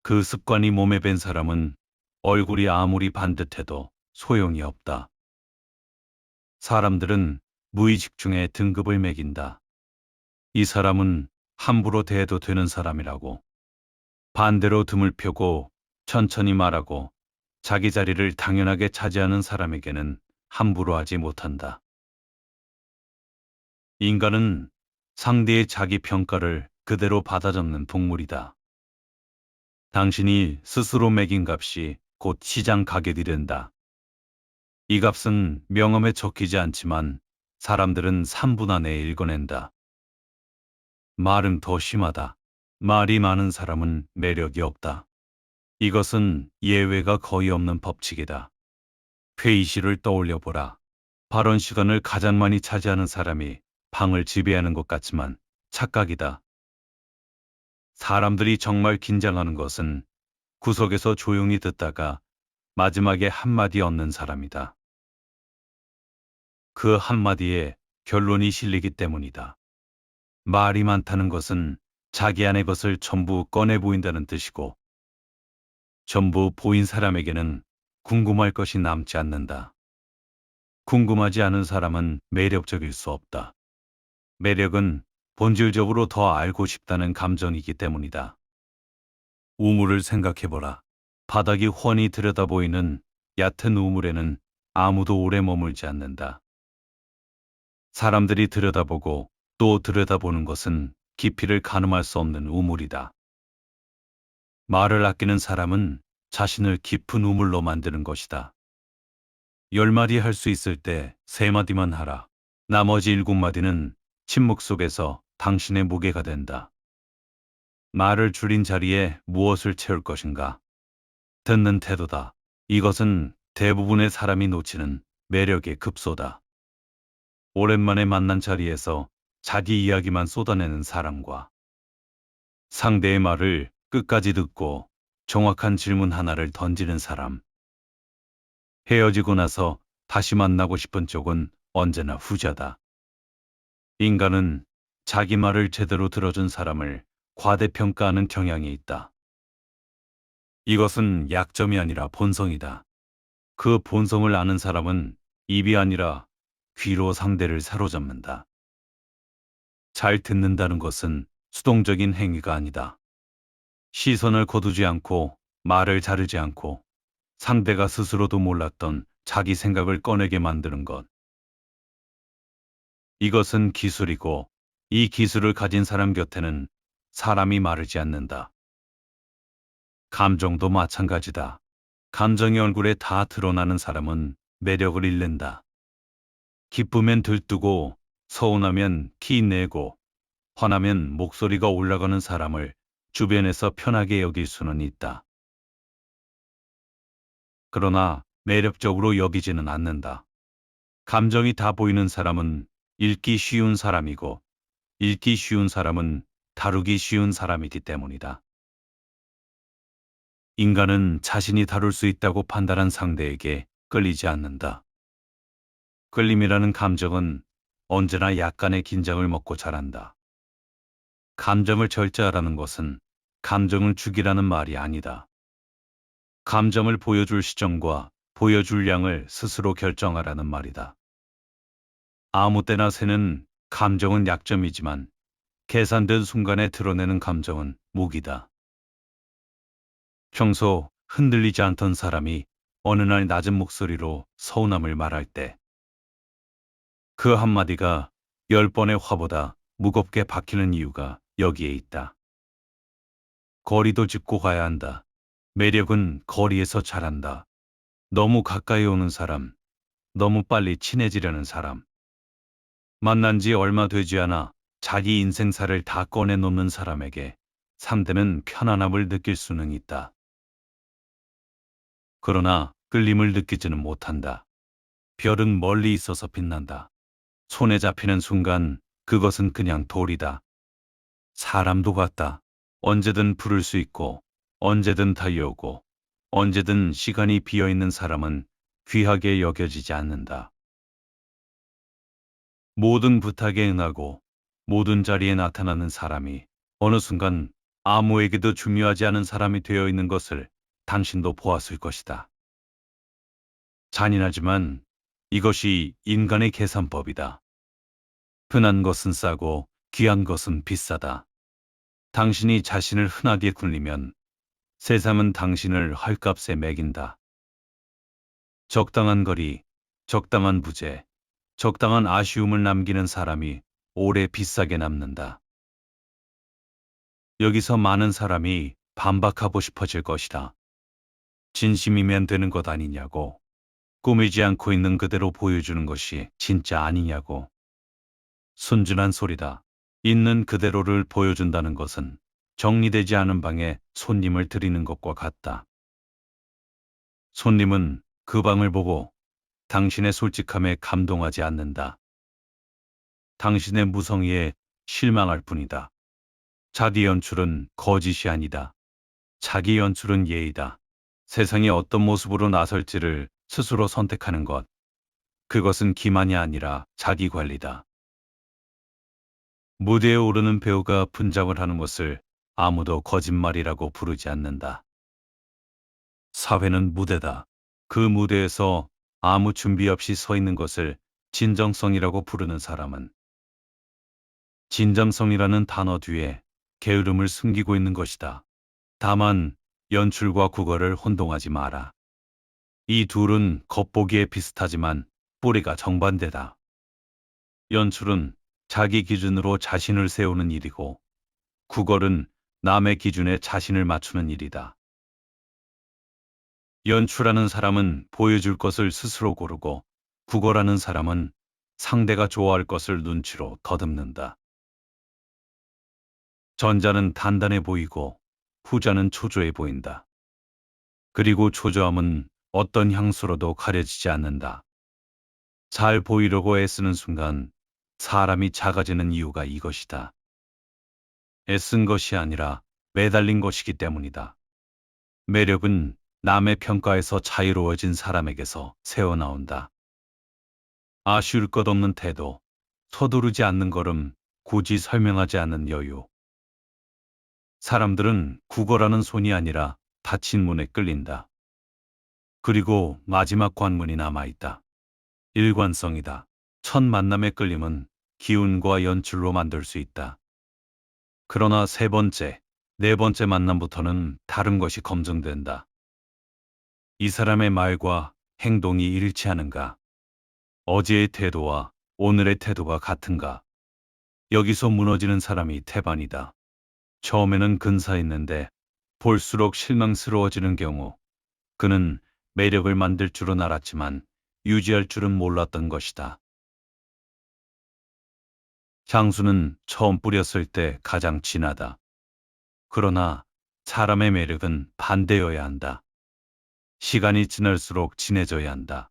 그 습관이 몸에 밴 사람은 얼굴이 아무리 반듯해도 소용이 없다. 사람들은 무의식 중에 등급을 매긴다. 이 사람은 함부로 대해도 되는 사람이라고. 반대로 등을 펴고 천천히 말하고 자기 자리를 당연하게 차지하는 사람에게는 함부로 하지 못한다. 인간은 상대의 자기 평가를 그대로 받아 적는 동물이다. 당신이 스스로 매긴 값이 곧 시장 가격이 된다. 이 값은 명함에 적히지 않지만 사람들은 3분 안에 읽어낸다. 말은 더 심하다. 말이 많은 사람은 매력이 없다. 이것은 예외가 거의 없는 법칙이다. 회의실을 떠올려 보라. 발언 시간을 가장 많이 차지하는 사람이 방을 지배하는 것 같지만 착각이다. 사람들이 정말 긴장하는 것은 구석에서 조용히 듣다가 마지막에 한마디 얻는 사람이다. 그 한마디에 결론이 실리기 때문이다. 말이 많다는 것은 자기 안의 것을 전부 꺼내 보인다는 뜻이고, 전부 보인 사람에게는 궁금할 것이 남지 않는다. 궁금하지 않은 사람은 매력적일 수 없다. 매력은 본질적으로 더 알고 싶다는 감정이기 때문이다. 우물을 생각해보라. 바닥이 훤히 들여다 보이는 얕은 우물에는 아무도 오래 머물지 않는다. 사람들이 들여다보고 또 들여다보는 것은 깊이를 가늠할 수 없는 우물이다. 말을 아끼는 사람은 자신을 깊은 우물로 만드는 것이다. 10마디 할 수 있을 때 3마디만 하라. 나머지 7마디는 침묵 속에서 당신의 무게가 된다. 말을 줄인 자리에 무엇을 채울 것인가? 듣는 태도다. 이것은 대부분의 사람이 놓치는 매력의 급소다. 오랜만에 만난 자리에서 자기 이야기만 쏟아내는 사람과 상대의 말을 끝까지 듣고 정확한 질문 하나를 던지는 사람. 헤어지고 나서 다시 만나고 싶은 쪽은 언제나 후자다. 인간은 자기 말을 제대로 들어준 사람을 과대평가하는 경향이 있다. 이것은 약점이 아니라 본성이다. 그 본성을 아는 사람은 입이 아니라 귀로 상대를 사로잡는다. 잘 듣는다는 것은 수동적인 행위가 아니다. 시선을 거두지 않고 말을 자르지 않고 상대가 스스로도 몰랐던 자기 생각을 꺼내게 만드는 것. 이것은 기술이고 이 기술을 가진 사람 곁에는 사람이 마르지 않는다. 감정도 마찬가지다. 감정이 얼굴에 다 드러나는 사람은 매력을 잃는다. 기쁘면 들뜨고 서운하면 티 내고 화나면 목소리가 올라가는 사람을 주변에서 편하게 여길 수는 있다. 그러나 매력적으로 여기지는 않는다. 감정이 다 보이는 사람은 읽기 쉬운 사람이고 읽기 쉬운 사람은 다루기 쉬운 사람이기 때문이다. 인간은 자신이 다룰 수 있다고 판단한 상대에게 끌리지 않는다. 끌림이라는 감정은 언제나 약간의 긴장을 먹고 자란다. 감정을 절제하라는 것은 감정을 죽이라는 말이 아니다. 감정을 보여줄 시점과 보여줄 양을 스스로 결정하라는 말이다. 아무 때나 새는 감정은 약점이지만 계산된 순간에 드러내는 감정은 무기다. 평소 흔들리지 않던 사람이 어느 날 낮은 목소리로 서운함을 말할 때 그 한마디가 10번의 화보다 무겁게 박히는 이유가 여기에 있다. 거리도 짚고 가야 한다. 매력은 거리에서 자란다. 너무 가까이 오는 사람, 너무 빨리 친해지려는 사람. 만난 지 얼마 되지 않아 자기 인생사를 다 꺼내놓는 사람에게 상대는 편안함을 느낄 수는 있다. 그러나 끌림을 느끼지는 못한다. 별은 멀리 있어서 빛난다. 손에 잡히는 순간 그것은 그냥 돌이다. 사람도 같다. 언제든 부를 수 있고 언제든 달려오고 언제든 시간이 비어있는 사람은 귀하게 여겨지지 않는다. 모든 부탁에 응하고 모든 자리에 나타나는 사람이 어느 순간 아무에게도 중요하지 않은 사람이 되어 있는 것을 당신도 보았을 것이다. 잔인하지만 이것이 인간의 계산법이다. 흔한 것은 싸고 귀한 것은 비싸다. 당신이 자신을 흔하게 굴리면 세상은 당신을 헐값에 매긴다. 적당한 거리, 적당한 부재, 적당한 아쉬움을 남기는 사람이 오래 비싸게 남는다. 여기서 많은 사람이 반박하고 싶어질 것이다. 진심이면 되는 것 아니냐고. 꾸미지 않고 있는 그대로 보여주는 것이 진짜 아니냐고. 순진한 소리다. 있는 그대로를 보여준다는 것은 정리되지 않은 방에 손님을 들이는 것과 같다. 손님은 그 방을 보고 당신의 솔직함에 감동하지 않는다. 당신의 무성의에 실망할 뿐이다. 자기 연출은 거짓이 아니다. 자기 연출은 예의다. 세상이 어떤 모습으로 나설지를 스스로 선택하는 것. 그것은 기만이 아니라 자기 관리다. 무대에 오르는 배우가 분장을 하는 것을 아무도 거짓말이라고 부르지 않는다. 사회는 무대다. 그 무대에서 아무 준비 없이 서 있는 것을 진정성이라고 부르는 사람은 진정성이라는 단어 뒤에 게으름을 숨기고 있는 것이다. 다만 연출과 국어를 혼동하지 마라. 이 둘은 겉보기에 비슷하지만 뿌리가 정반대다. 연출은 자기 기준으로 자신을 세우는 일이고 국어는 남의 기준에 자신을 맞추는 일이다. 연출하는 사람은 보여줄 것을 스스로 고르고 국어라는 사람은 상대가 좋아할 것을 눈치로 더듬는다. 전자는 단단해 보이고 후자는 초조해 보인다. 그리고 초조함은 어떤 향수로도 가려지지 않는다. 잘 보이려고 애쓰는 순간 사람이 작아지는 이유가 이것이다. 애쓴 것이 아니라 매달린 것이기 때문이다. 매력은 남의 평가에서 자유로워진 사람에게서 새어나온다. 아쉬울 것 없는 태도, 서두르지 않는 걸음, 굳이 설명하지 않는 여유. 사람들은 국어라는 손이 아니라 닫힌 문에 끌린다. 그리고 마지막 관문이 남아있다. 일관성이다. 첫 만남의 끌림은 기운과 연출로 만들 수 있다. 그러나 세 번째, 네 번째 만남부터는 다른 것이 검증된다. 이 사람의 말과 행동이 일치하는가? 어제의 태도와 오늘의 태도가 같은가? 여기서 무너지는 사람이 태반이다. 처음에는 근사했는데 볼수록 실망스러워지는 경우 그는 매력을 만들 줄은 알았지만 유지할 줄은 몰랐던 것이다. 향수는 처음 뿌렸을 때 가장 진하다. 그러나 사람의 매력은 반대여야 한다. 시간이 지날수록 진해져야 한다.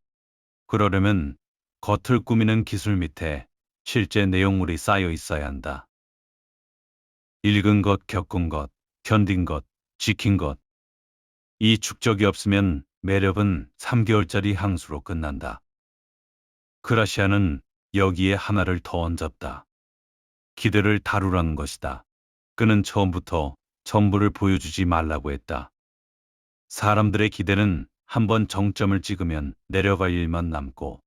그러려면 겉을 꾸미는 기술 밑에 실제 내용물이 쌓여 있어야 한다. 읽은 것, 겪은 것, 견딘 것, 지킨 것. 이 축적이 없으면 매력은 3개월짜리 향수로 끝난다. 그라시아는 여기에 하나를 더 얹었다. 기대를 다루라는 것이다. 그는 처음부터 전부를 보여주지 말라고 했다. 사람들의 기대는 한번 정점을 찍으면 내려갈 일만 남고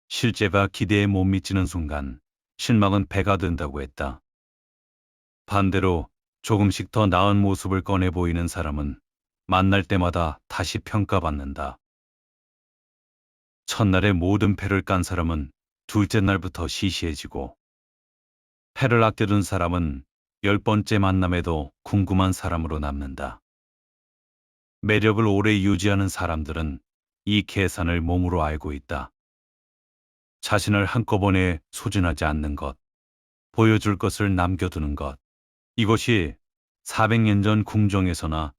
실제가 기대에 못 미치는 순간 실망은 배가 된다고 했다. 반대로 조금씩 더 나은 모습을 꺼내 보이는 사람은 만날 때마다 다시 평가받는다. 첫날에 모든 패를 깐 사람은 둘째 날부터 시시해지고, 패를 아껴둔 사람은 10번째 만남에도 궁금한 사람으로 남는다. 매력을 오래 유지하는 사람들은 이 계산을 몸으로 알고 있다. 자신을 한꺼번에 소진하지 않는 것, 보여줄 것을 남겨두는 것. 이것이 400년 전 궁정에서나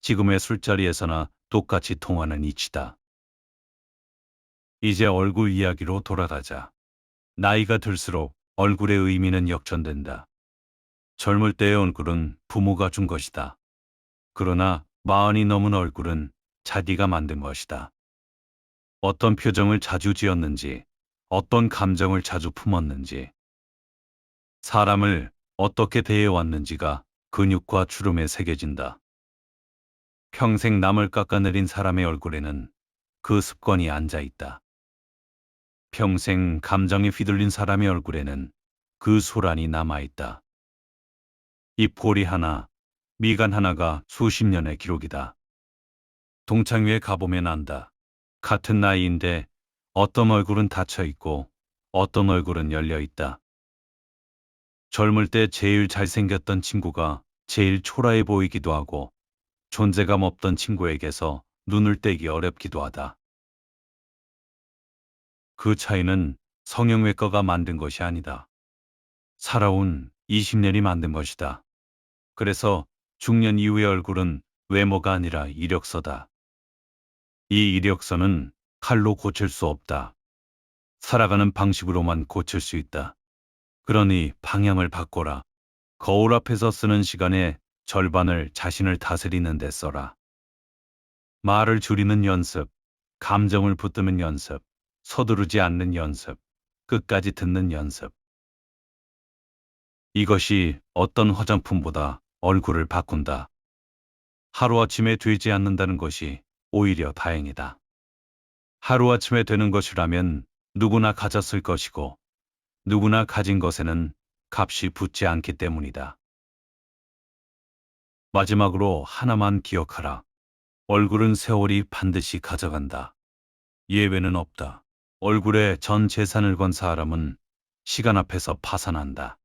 지금의 술자리에서나 똑같이 통하는 이치다. 이제 얼굴 이야기로 돌아가자. 나이가 들수록 얼굴의 의미는 역전된다. 젊을 때의 얼굴은 부모가 준 것이다. 그러나 40이 넘은 얼굴은 자기가 만든 것이다. 어떤 표정을 자주 지었는지, 어떤 감정을 자주 품었는지, 사람을 어떻게 대해왔는지가 근육과 주름에 새겨진다. 평생 남을 깎아내린 사람의 얼굴에는 그 습관이 앉아 있다. 평생 감정에 휘둘린 사람의 얼굴에는 그 소란이 남아 있다. 입꼬리 하나, 미간 하나가 수십 년의 기록이다. 동창회에 가보면 안다. 같은 나이인데 어떤 얼굴은 닫혀 있고 어떤 얼굴은 열려 있다. 젊을 때 제일 잘생겼던 친구가 제일 초라해 보이기도 하고, 존재감 없던 친구에게서 눈을 떼기 어렵기도 하다. 그 차이는 성형외과가 만든 것이 아니다. 살아온 20년이 만든 것이다. 그래서 중년 이후의 얼굴은 외모가 아니라 이력서다. 이 이력서는 칼로 고칠 수 없다. 살아가는 방식으로만 고칠 수 있다. 그러니 방향을 바꿔라. 거울 앞에서 쓰는 시간의 절반을 자신을 다스리는 데 써라. 말을 줄이는 연습, 감정을 붙드는 연습, 서두르지 않는 연습, 끝까지 듣는 연습. 이것이 어떤 화장품보다 얼굴을 바꾼다. 하루아침에 되지 않는다는 것이 오히려 다행이다. 하루아침에 되는 것이라면 누구나 가졌을 것이고, 누구나 가진 것에는 값이 붙지 않기 때문이다. 마지막으로 하나만 기억하라. 얼굴은 세월이 반드시 가져간다. 예외는 없다. 얼굴에 전 재산을 건 사람은 시간 앞에서 파산한다.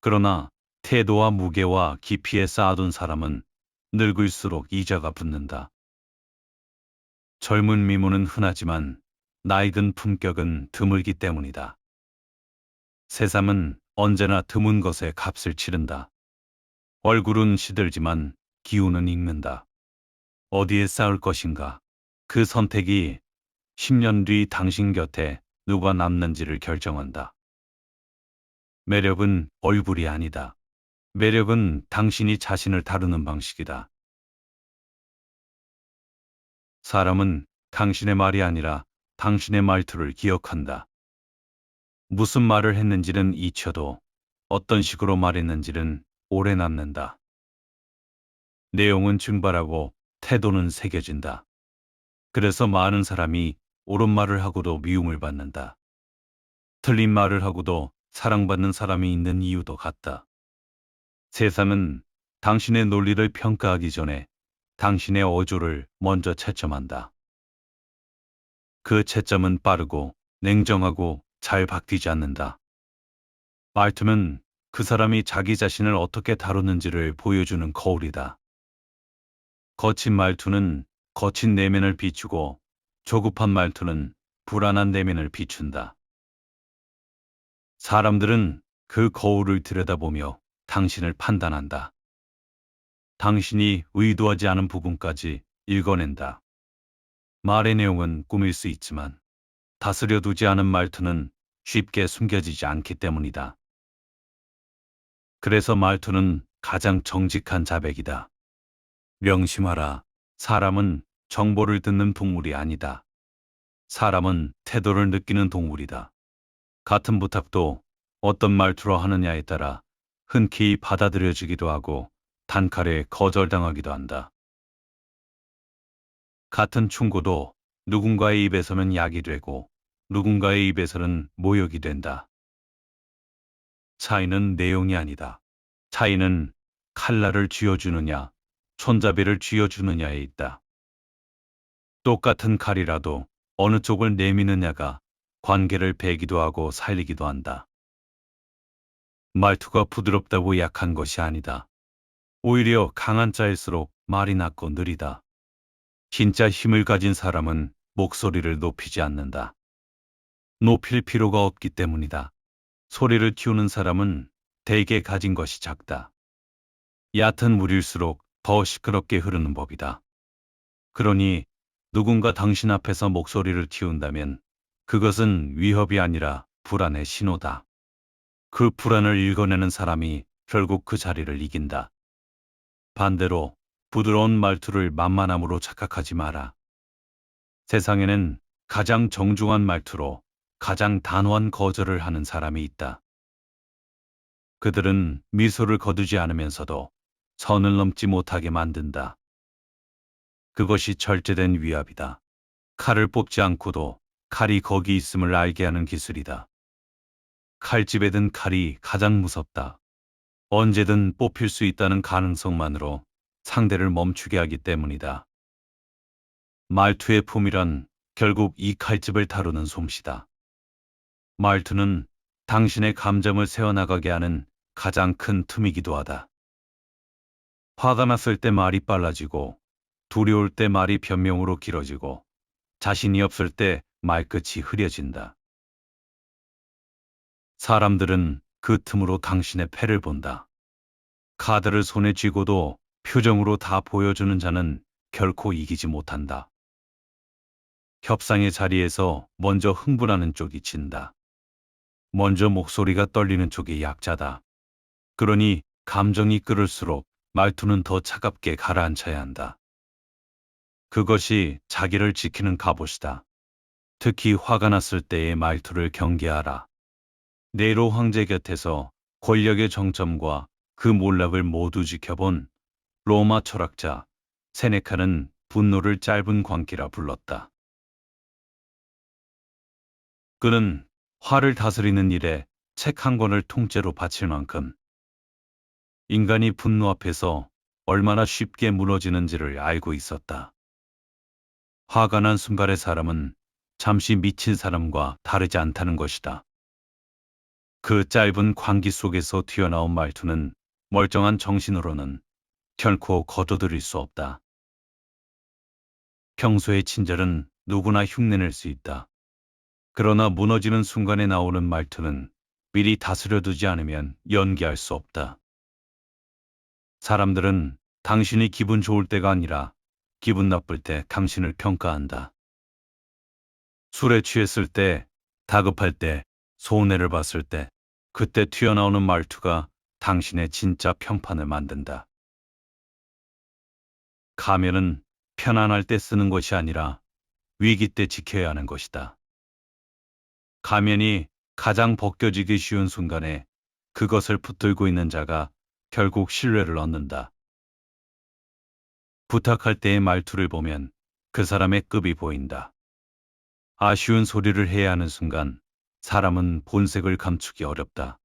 그러나 태도와 무게와 깊이에 쌓아둔 사람은 늙을수록 이자가 붙는다. 젊은 미모는 흔하지만 나이든 품격은 드물기 때문이다. 새삼은 언제나 드문 것에 값을 치른다. 얼굴은 시들지만 기운은 익는다. 어디에 쌓을 것인가? 그 선택이 10년 뒤 당신 곁에 누가 남는지를 결정한다. 매력은 얼굴이 아니다. 매력은 당신이 자신을 다루는 방식이다. 사람은 당신의 말이 아니라 당신의 말투를 기억한다. 무슨 말을 했는지는 잊혀도 어떤 식으로 말했는지는 오래 남는다. 내용은 증발하고 태도는 새겨진다. 그래서 많은 사람이 옳은 말을 하고도 미움을 받는다. 틀린 말을 하고도 사랑받는 사람이 있는 이유도 같다. 세상은 당신의 논리를 평가하기 전에 당신의 어조를 먼저 채점한다. 그 채점은 빠르고 냉정하고 잘 바뀌지 않는다. 말투는 그 사람이 자기 자신을 어떻게 다루는지를 보여주는 거울이다. 거친 말투는 거친 내면을 비추고, 조급한 말투는 불안한 내면을 비춘다. 사람들은 그 거울을 들여다보며 당신을 판단한다. 당신이 의도하지 않은 부분까지 읽어낸다. 말의 내용은 꾸밀 수 있지만 다스려 두지 않은 말투는 쉽게 숨겨지지 않기 때문이다. 그래서 말투는 가장 정직한 자백이다. 명심하라. 사람은 정보를 듣는 동물이 아니다. 사람은 태도를 느끼는 동물이다. 같은 부탁도 어떤 말투로 하느냐에 따라 흔쾌히 받아들여지기도 하고 단칼에 거절당하기도 한다. 같은 충고도 누군가의 입에서는 약이 되고 누군가의 입에서는 모욕이 된다. 차이는 내용이 아니다. 차이는 칼날을 쥐어주느냐, 손잡이를 쥐어주느냐에 있다. 똑같은 칼이라도 어느 쪽을 내미느냐가 관계를 베기도 하고 살리기도 한다. 말투가 부드럽다고 약한 것이 아니다. 오히려 강한 자일수록 말이 낮고 느리다. 진짜 힘을 가진 사람은 목소리를 높이지 않는다. 높일 필요가 없기 때문이다. 소리를 키우는 사람은 대개 가진 것이 작다. 얕은 물일수록 더 시끄럽게 흐르는 법이다. 그러니 누군가 당신 앞에서 목소리를 키운다면 그것은 위협이 아니라 불안의 신호다. 그 불안을 읽어내는 사람이 결국 그 자리를 이긴다. 반대로 부드러운 말투를 만만함으로 착각하지 마라. 세상에는 가장 정중한 말투로 가장 단호한 거절을 하는 사람이 있다. 그들은 미소를 거두지 않으면서도 선을 넘지 못하게 만든다. 그것이 절제된 위압이다. 칼을 뽑지 않고도 칼이 거기 있음을 알게 하는 기술이다. 칼집에 든 칼이 가장 무섭다. 언제든 뽑힐 수 있다는 가능성만으로 상대를 멈추게 하기 때문이다. 말투의 품이란 결국 이 칼집을 다루는 솜씨다. 말투는 당신의 감정을 세워나가게 하는 가장 큰 틈이기도 하다. 화가 났을 때 말이 빨라지고, 두려울 때 말이 변명으로 길어지고, 자신이 없을 때 말끝이 흐려진다. 사람들은 그 틈으로 당신의 패를 본다. 카드를 손에 쥐고도 표정으로 다 보여주는 자는 결코 이기지 못한다. 협상의 자리에서 먼저 흥분하는 쪽이 진다. 먼저 목소리가 떨리는 쪽이 약자다. 그러니 감정이 끓을수록 말투는 더 차갑게 가라앉혀야 한다. 그것이 자기를 지키는 갑옷이다. 특히 화가 났을 때의 말투를 경계하라. 네로 황제 곁에서 권력의 정점과 그 몰락을 모두 지켜본 로마 철학자 세네카는 분노를 짧은 광기라 불렀다. 그는 화를 다스리는 일에 책 한 권을 통째로 바칠 만큼 인간이 분노 앞에서 얼마나 쉽게 무너지는지를 알고 있었다. 화가 난 순간의 사람은 잠시 미친 사람과 다르지 않다는 것이다. 그 짧은 광기 속에서 튀어나온 말투는 멀쩡한 정신으로는 결코 거둬들일 수 없다. 평소의 친절은 누구나 흉내낼 수 있다. 그러나 무너지는 순간에 나오는 말투는 미리 다스려두지 않으면 연기할 수 없다. 사람들은 당신이 기분 좋을 때가 아니라 기분 나쁠 때 당신을 평가한다. 술에 취했을 때, 다급할 때, 손해를 봤을 때, 그때 튀어나오는 말투가 당신의 진짜 평판을 만든다. 가면은 편안할 때 쓰는 것이 아니라 위기 때 지켜야 하는 것이다. 가면이 가장 벗겨지기 쉬운 순간에 그것을 붙들고 있는 자가 결국 신뢰를 얻는다. 부탁할 때의 말투를 보면 그 사람의 급이 보인다. 아쉬운 소리를 해야 하는 순간 사람은 본색을 감추기 어렵다.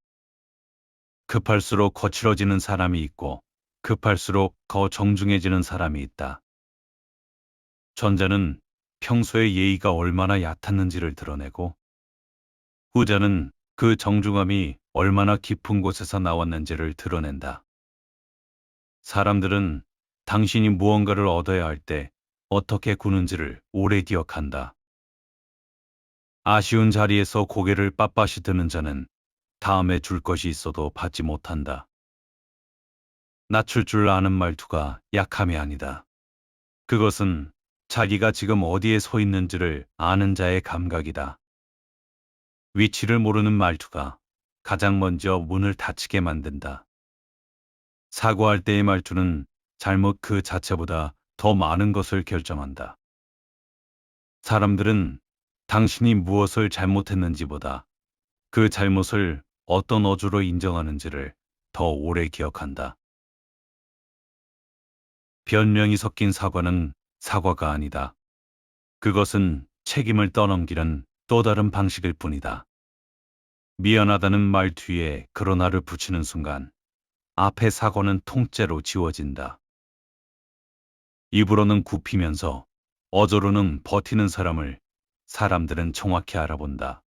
급할수록 거칠어지는 사람이 있고 급할수록 더 정중해지는 사람이 있다. 전자는 평소에 예의가 얼마나 얕았는지를 드러내고 후자는 그 정중함이 얼마나 깊은 곳에서 나왔는지를 드러낸다. 사람들은 당신이 무언가를 얻어야 할 때 어떻게 구는지를 오래 기억한다. 아쉬운 자리에서 고개를 빳빳이 드는 자는 다음에 줄 것이 있어도 받지 못한다. 낮출 줄 아는 말투가 약함이 아니다. 그것은 자기가 지금 어디에 서 있는지를 아는 자의 감각이다. 위치를 모르는 말투가 가장 먼저 문을 닫히게 만든다. 사과할 때의 말투는 잘못 그 자체보다 더 많은 것을 결정한다. 사람들은 당신이 무엇을 잘못했는지보다 그 잘못을 어떤 어조로 인정하는지를 더 오래 기억한다. 변명이 섞인 사과는 사과가 아니다. 그것은 책임을 떠넘기는 또 다른 방식일 뿐이다. 미안하다는 말 뒤에 그러나를 붙이는 순간 앞의 사과는 통째로 지워진다. 입으로는 굽히면서 어조로는 버티는 사람들은 정확히 알아본다.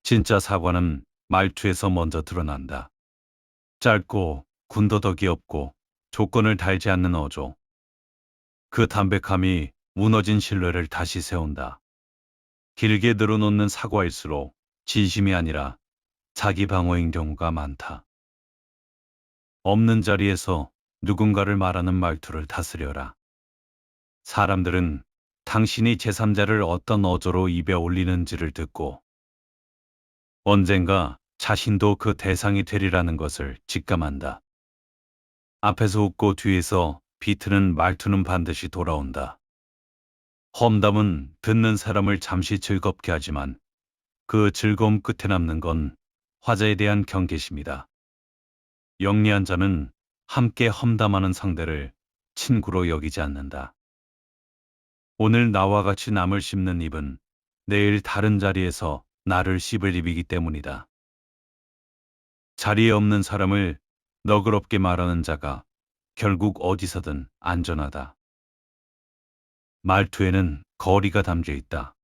진짜 사과는 말투에서 먼저 드러난다. 짧고 군더더기 없고 조건을 달지 않는 어조. 그 담백함이 무너진 신뢰를 다시 세운다. 길게 늘어놓는 사과일수록 진심이 아니라 자기 방어인 경우가 많다. 없는 자리에서 누군가를 말하는 말투를 다스려라. 사람들은 당신이 제3자를 어떤 어조로 입에 올리는지를 듣고 언젠가 자신도 그 대상이 되리라는 것을 직감한다. 앞에서 웃고 뒤에서 비트는 말투는 반드시 돌아온다. 험담은 듣는 사람을 잠시 즐겁게 하지만 그 즐거움 끝에 남는 건 화자에 대한 경계심이다. 영리한 자는 함께 험담하는 상대를 친구로 여기지 않는다. 오늘 나와 같이 남을 씹는 입은 내일 다른 자리에서 나를 씹을 입이기 때문이다. 자리에 없는 사람을 너그럽게 말하는 자가 결국 어디서든 안전하다. 말투에는 거리가 담겨 있다.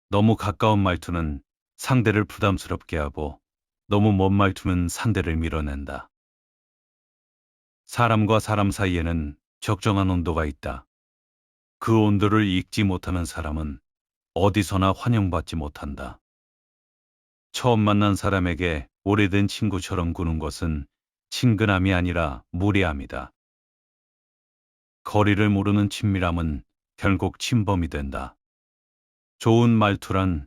너무 가까운 말투는 상대를 부담스럽게 하고 너무 먼 말투는 상대를 밀어낸다. 사람과 사람 사이에는 적정한 온도가 있다. 그 온도를 읽지 못하는 사람은 어디서나 환영받지 못한다. 처음 만난 사람에게 오래된 친구처럼 구는 것은 친근함이 아니라 무례함이다. 거리를 모르는 친밀함은 결국 침범이 된다. 좋은 말투란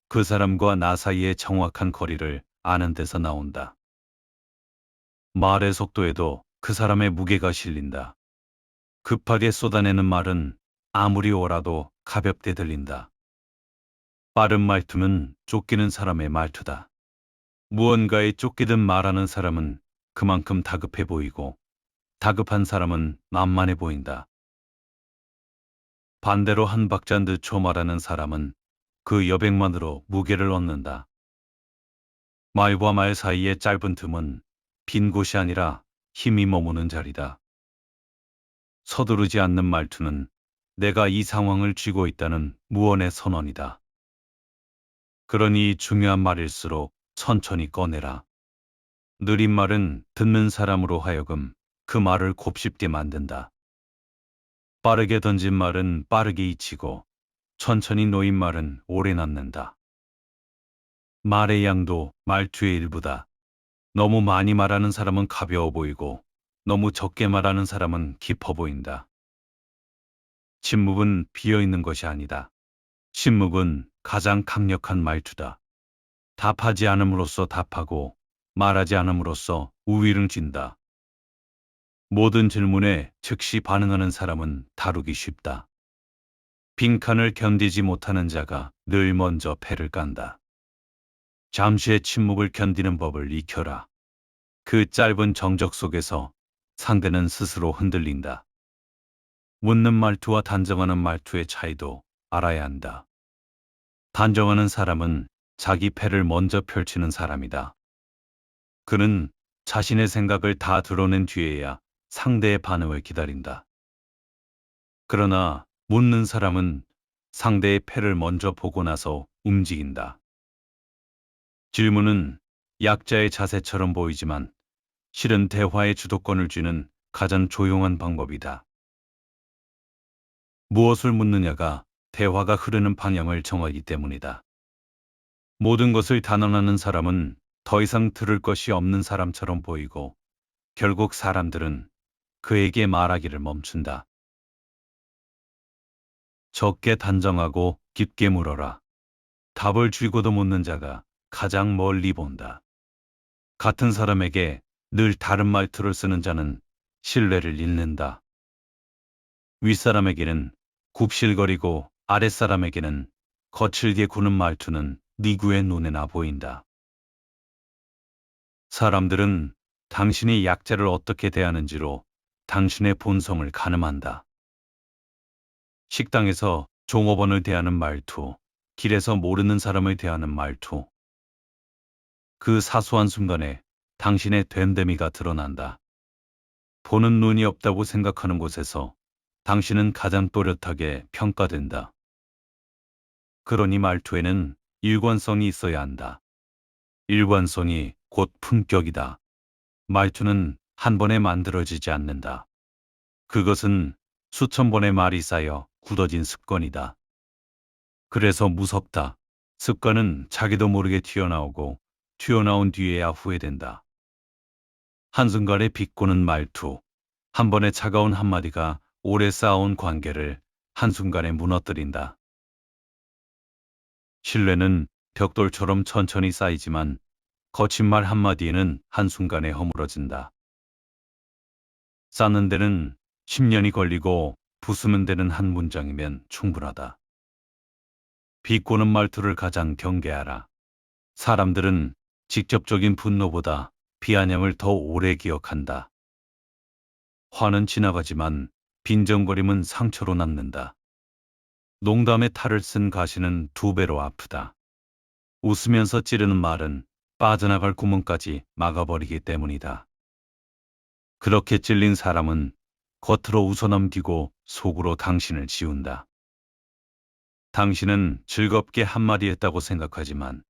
그 사람과 나 사이의 정확한 거리를 아는 데서 나온다. 말의 속도에도 그 사람의 무게가 실린다. 급하게 쏟아내는 말은 아무리 오라도 가볍게 들린다. 빠른 말투는 쫓기는 사람의 말투다. 무언가에 쫓기듯 말하는 사람은 그만큼 다급해 보이고 다급한 사람은 만만해 보인다. 반대로 한 박자인 듯 말하는 사람은 그 여백만으로 무게를 얻는다. 말과 말 사이의 짧은 틈은 빈 곳이 아니라 힘이 머무는 자리다. 서두르지 않는 말투는 내가 이 상황을 쥐고 있다는 무언의 선언이다. 그러니 중요한 말일수록 천천히 꺼내라. 느린 말은 듣는 사람으로 하여금 그 말을 곱씹게 만든다. 빠르게 던진 말은 빠르게 잊히고 천천히 놓인 말은 오래 남는다. 말의 양도 말투의 일부다. 너무 많이 말하는 사람은 가벼워 보이고 너무 적게 말하는 사람은 깊어 보인다. 침묵은 비어있는 것이 아니다. 침묵은 가장 강력한 말투다. 답하지 않음으로써 답하고 말하지 않음으로써 우위를 진다. 모든 질문에 즉시 반응하는 사람은 다루기 쉽다. 빈칸을 견디지 못하는 자가 늘 먼저 패를 깐다. 잠시의 침묵을 견디는 법을 익혀라. 그 짧은 정적 속에서 상대는 스스로 흔들린다. 묻는 말투와 단정하는 말투의 차이도 알아야 한다. 단정하는 사람은 자기 패를 먼저 펼치는 사람이다. 그는 자신의 생각을 다 드러낸 뒤에야 상대의 반응을 기다린다. 그러나 묻는 사람은 상대의 패를 먼저 보고 나서 움직인다. 질문은 약자의 자세처럼 보이지만 실은 대화의 주도권을 쥐는 가장 조용한 방법이다. 무엇을 묻느냐가 대화가 흐르는 방향을 정하기 때문이다. 모든 것을 단언하는 사람은 더 이상 들을 것이 없는 사람처럼 보이고 결국 사람들은 그에게 말하기를 멈춘다. 적게 단정하고 깊게 물어라. 답을 쥐고도 묻는 자가 가장 멀리 본다. 같은 사람에게 늘 다른 말투를 쓰는 자는 신뢰를 잃는다. 윗사람에게는 굽실거리고 아랫사람에게는 거칠게 구는 말투는 니구의 눈에 나 보인다. 사람들은 당신이 약자를 어떻게 대하는지로 당신의 본성을 가늠한다. 식당에서 종업원을 대하는 말투, 길에서 모르는 사람을 대하는 말투. 그 사소한 순간에 당신의 됨됨이가 드러난다. 보는 눈이 없다고 생각하는 곳에서 당신은 가장 또렷하게 평가된다. 그러니 말투에는 일관성이 있어야 한다. 일관성이 곧 품격이다. 말투는 한 번에 만들어지지 않는다. 그것은 수천 번의 말이 쌓여 굳어진 습관이다. 그래서 무섭다. 습관은 자기도 모르게 튀어나오고 튀어나온 뒤에야 후회된다. 한순간에 비꼬는 말투, 한 번의 차가운 한마디가 오래 쌓아온 관계를 한순간에 무너뜨린다. 신뢰는 벽돌처럼 천천히 쌓이지만 거친 말 한마디에는 한순간에 허물어진다. 쌓는 데는 10년이 걸리고 부수는 데는 한 문장이면 충분하다. 비꼬는 말투를 가장 경계하라. 사람들은 직접적인 분노보다 비아냥을 더 오래 기억한다. 화는 지나가지만 빈정거림은 상처로 남는다. 농담에 탈을 쓴 가시는 2배로 아프다. 웃으면서 찌르는 말은 빠져나갈 구멍까지 막아버리기 때문이다. 그렇게 찔린 사람은 겉으로 웃어넘기고 속으로 당신을 지운다. 당신은 즐겁게 한마디 했다고 생각하지만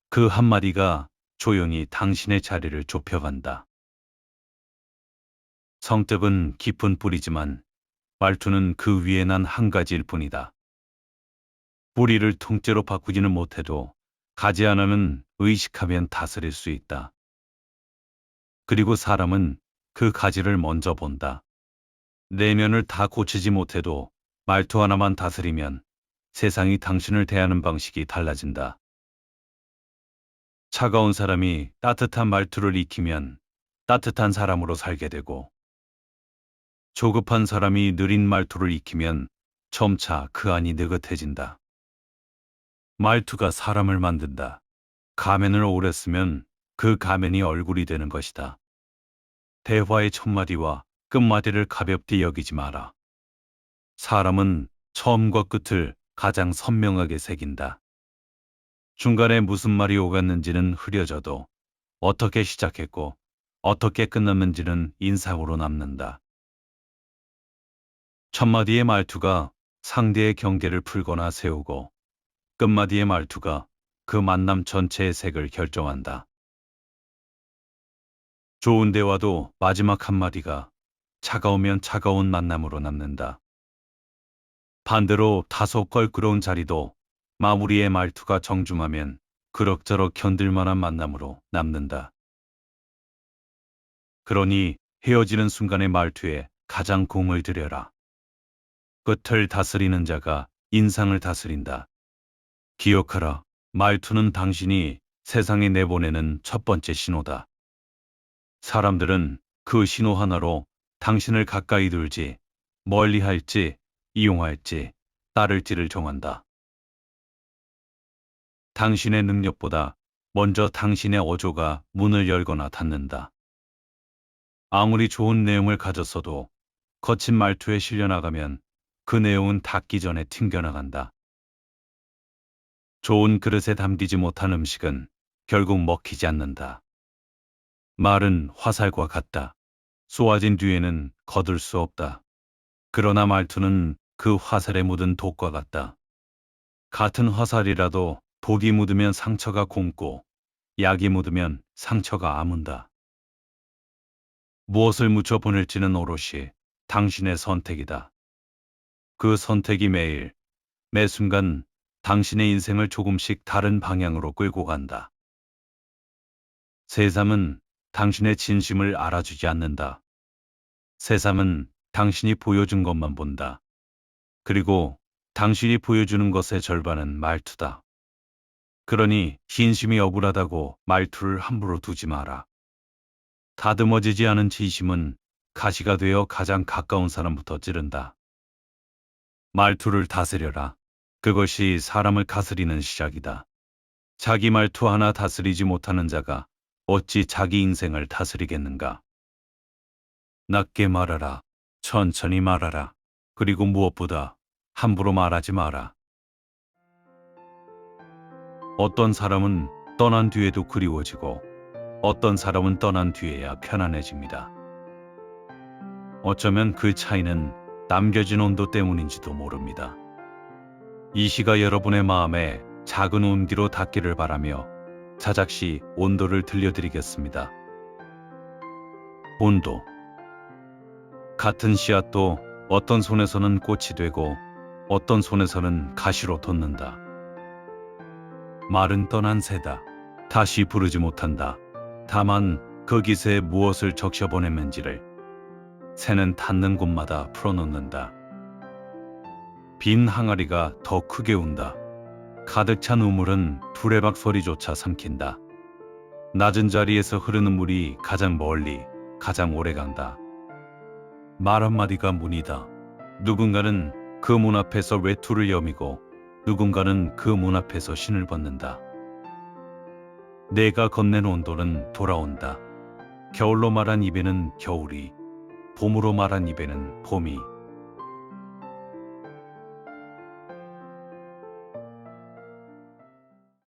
그 한마디가 조용히 당신의 자리를 좁혀간다. 성격은 깊은 뿌리지만 말투는 그 위에 난 한 가지일 뿐이다. 뿌리를 통째로 바꾸지는 못해도 가지 하나는 의식하면 다스릴 수 있다. 그리고 사람은 그 가지를 먼저 본다. 내면을 다 고치지 못해도 말투 하나만 다스리면 세상이 당신을 대하는 방식이 달라진다. 차가운 사람이 따뜻한 말투를 익히면 따뜻한 사람으로 살게 되고, 조급한 사람이 느린 말투를 익히면 점차 그 안이 느긋해진다. 말투가 사람을 만든다. 가면을 오래 쓰면 그 가면이 얼굴이 되는 것이다. 대화의 첫마디와 끝마디를 가볍게 여기지 마라. 사람은 처음과 끝을 가장 선명하게 새긴다. 중간에 무슨 말이 오갔는지는 흐려져도 어떻게 시작했고 어떻게 끝났는지는 인상으로 남는다. 첫마디의 말투가 상대의 경계를 풀거나 세우고 끝마디의 말투가 그 만남 전체의 색을 결정한다. 좋은 대화도 마지막 한마디가 차가우면 차가운 만남으로 남는다. 반대로 다소 껄끄러운 자리도 마무리의 말투가 정중하면 그럭저럭 견딜만한 만남으로 남는다. 그러니 헤어지는 순간의 말투에 가장 공을 들여라. 끝을 다스리는 자가 인상을 다스린다. 기억하라. 말투는 당신이 세상에 내보내는 첫 번째 신호다. 사람들은 그 신호 하나로 당신을 가까이 둘지, 멀리 할지, 이용할지, 따를지를 정한다. 당신의 능력보다 먼저 당신의 어조가 문을 열거나 닫는다. 아무리 좋은 내용을 가졌어도 거친 말투에 실려나가면 그 내용은 닿기 전에 튕겨나간다. 좋은 그릇에 담기지 못한 음식은 결국 먹히지 않는다. 말은 화살과 같다. 쏘아진 뒤에는 거둘 수 없다. 그러나 말투는 그 화살에 묻은 독과 같다. 같은 화살이라도 독이 묻으면 상처가 곪고 약이 묻으면 상처가 아문다. 무엇을 묻혀 보낼지는 오롯이 당신의 선택이다. 그 선택이 매일, 매 순간 당신의 인생을 조금씩 다른 방향으로 끌고 간다. 세상은 당신의 진심을 알아주지 않는다. 세상은 당신이 보여준 것만 본다. 그리고 당신이 보여주는 것의 절반은 말투다. 그러니 진심이 억울하다고 말투를 함부로 두지 마라. 다듬어지지 않은 진심은 가시가 되어 가장 가까운 사람부터 찌른다. 말투를 다스려라. 그것이 사람을 다스리는 시작이다. 자기 말투 하나 다스리지 못하는 자가 어찌 자기 인생을 다스리겠는가. 낮게 말하라. 천천히 말하라. 그리고 무엇보다 함부로 말하지 마라. 어떤 사람은 떠난 뒤에도 그리워지고 어떤 사람은 떠난 뒤에야 편안해집니다. 어쩌면 그 차이는 남겨진 온도 때문인지도 모릅니다. 이 시가 여러분의 마음에 작은 온기로 닿기를 바라며 자작시 온도를 들려드리겠습니다. 온도. 같은 씨앗도 어떤 손에서는 꽃이 되고 어떤 손에서는 가시로 돋는다. 말은 떠난 새다. 다시 부르지 못한다. 다만 그 기세에 무엇을 적셔 보냈는지를 새는 닿는 곳마다 풀어놓는다. 빈 항아리가 더 크게 운다. 가득 찬 우물은 두레박 소리조차 삼킨다. 낮은 자리에서 흐르는 물이 가장 멀리, 가장 오래 간다. 말 한마디가 문이다. 누군가는 그 문 앞에서 외투를 여미고 누군가는 그 문 앞에서 신을 벗는다. 내가 건넨 온도는 돌아온다. 겨울로 말한 입에는 겨울이, 봄으로 말한 입에는 봄이,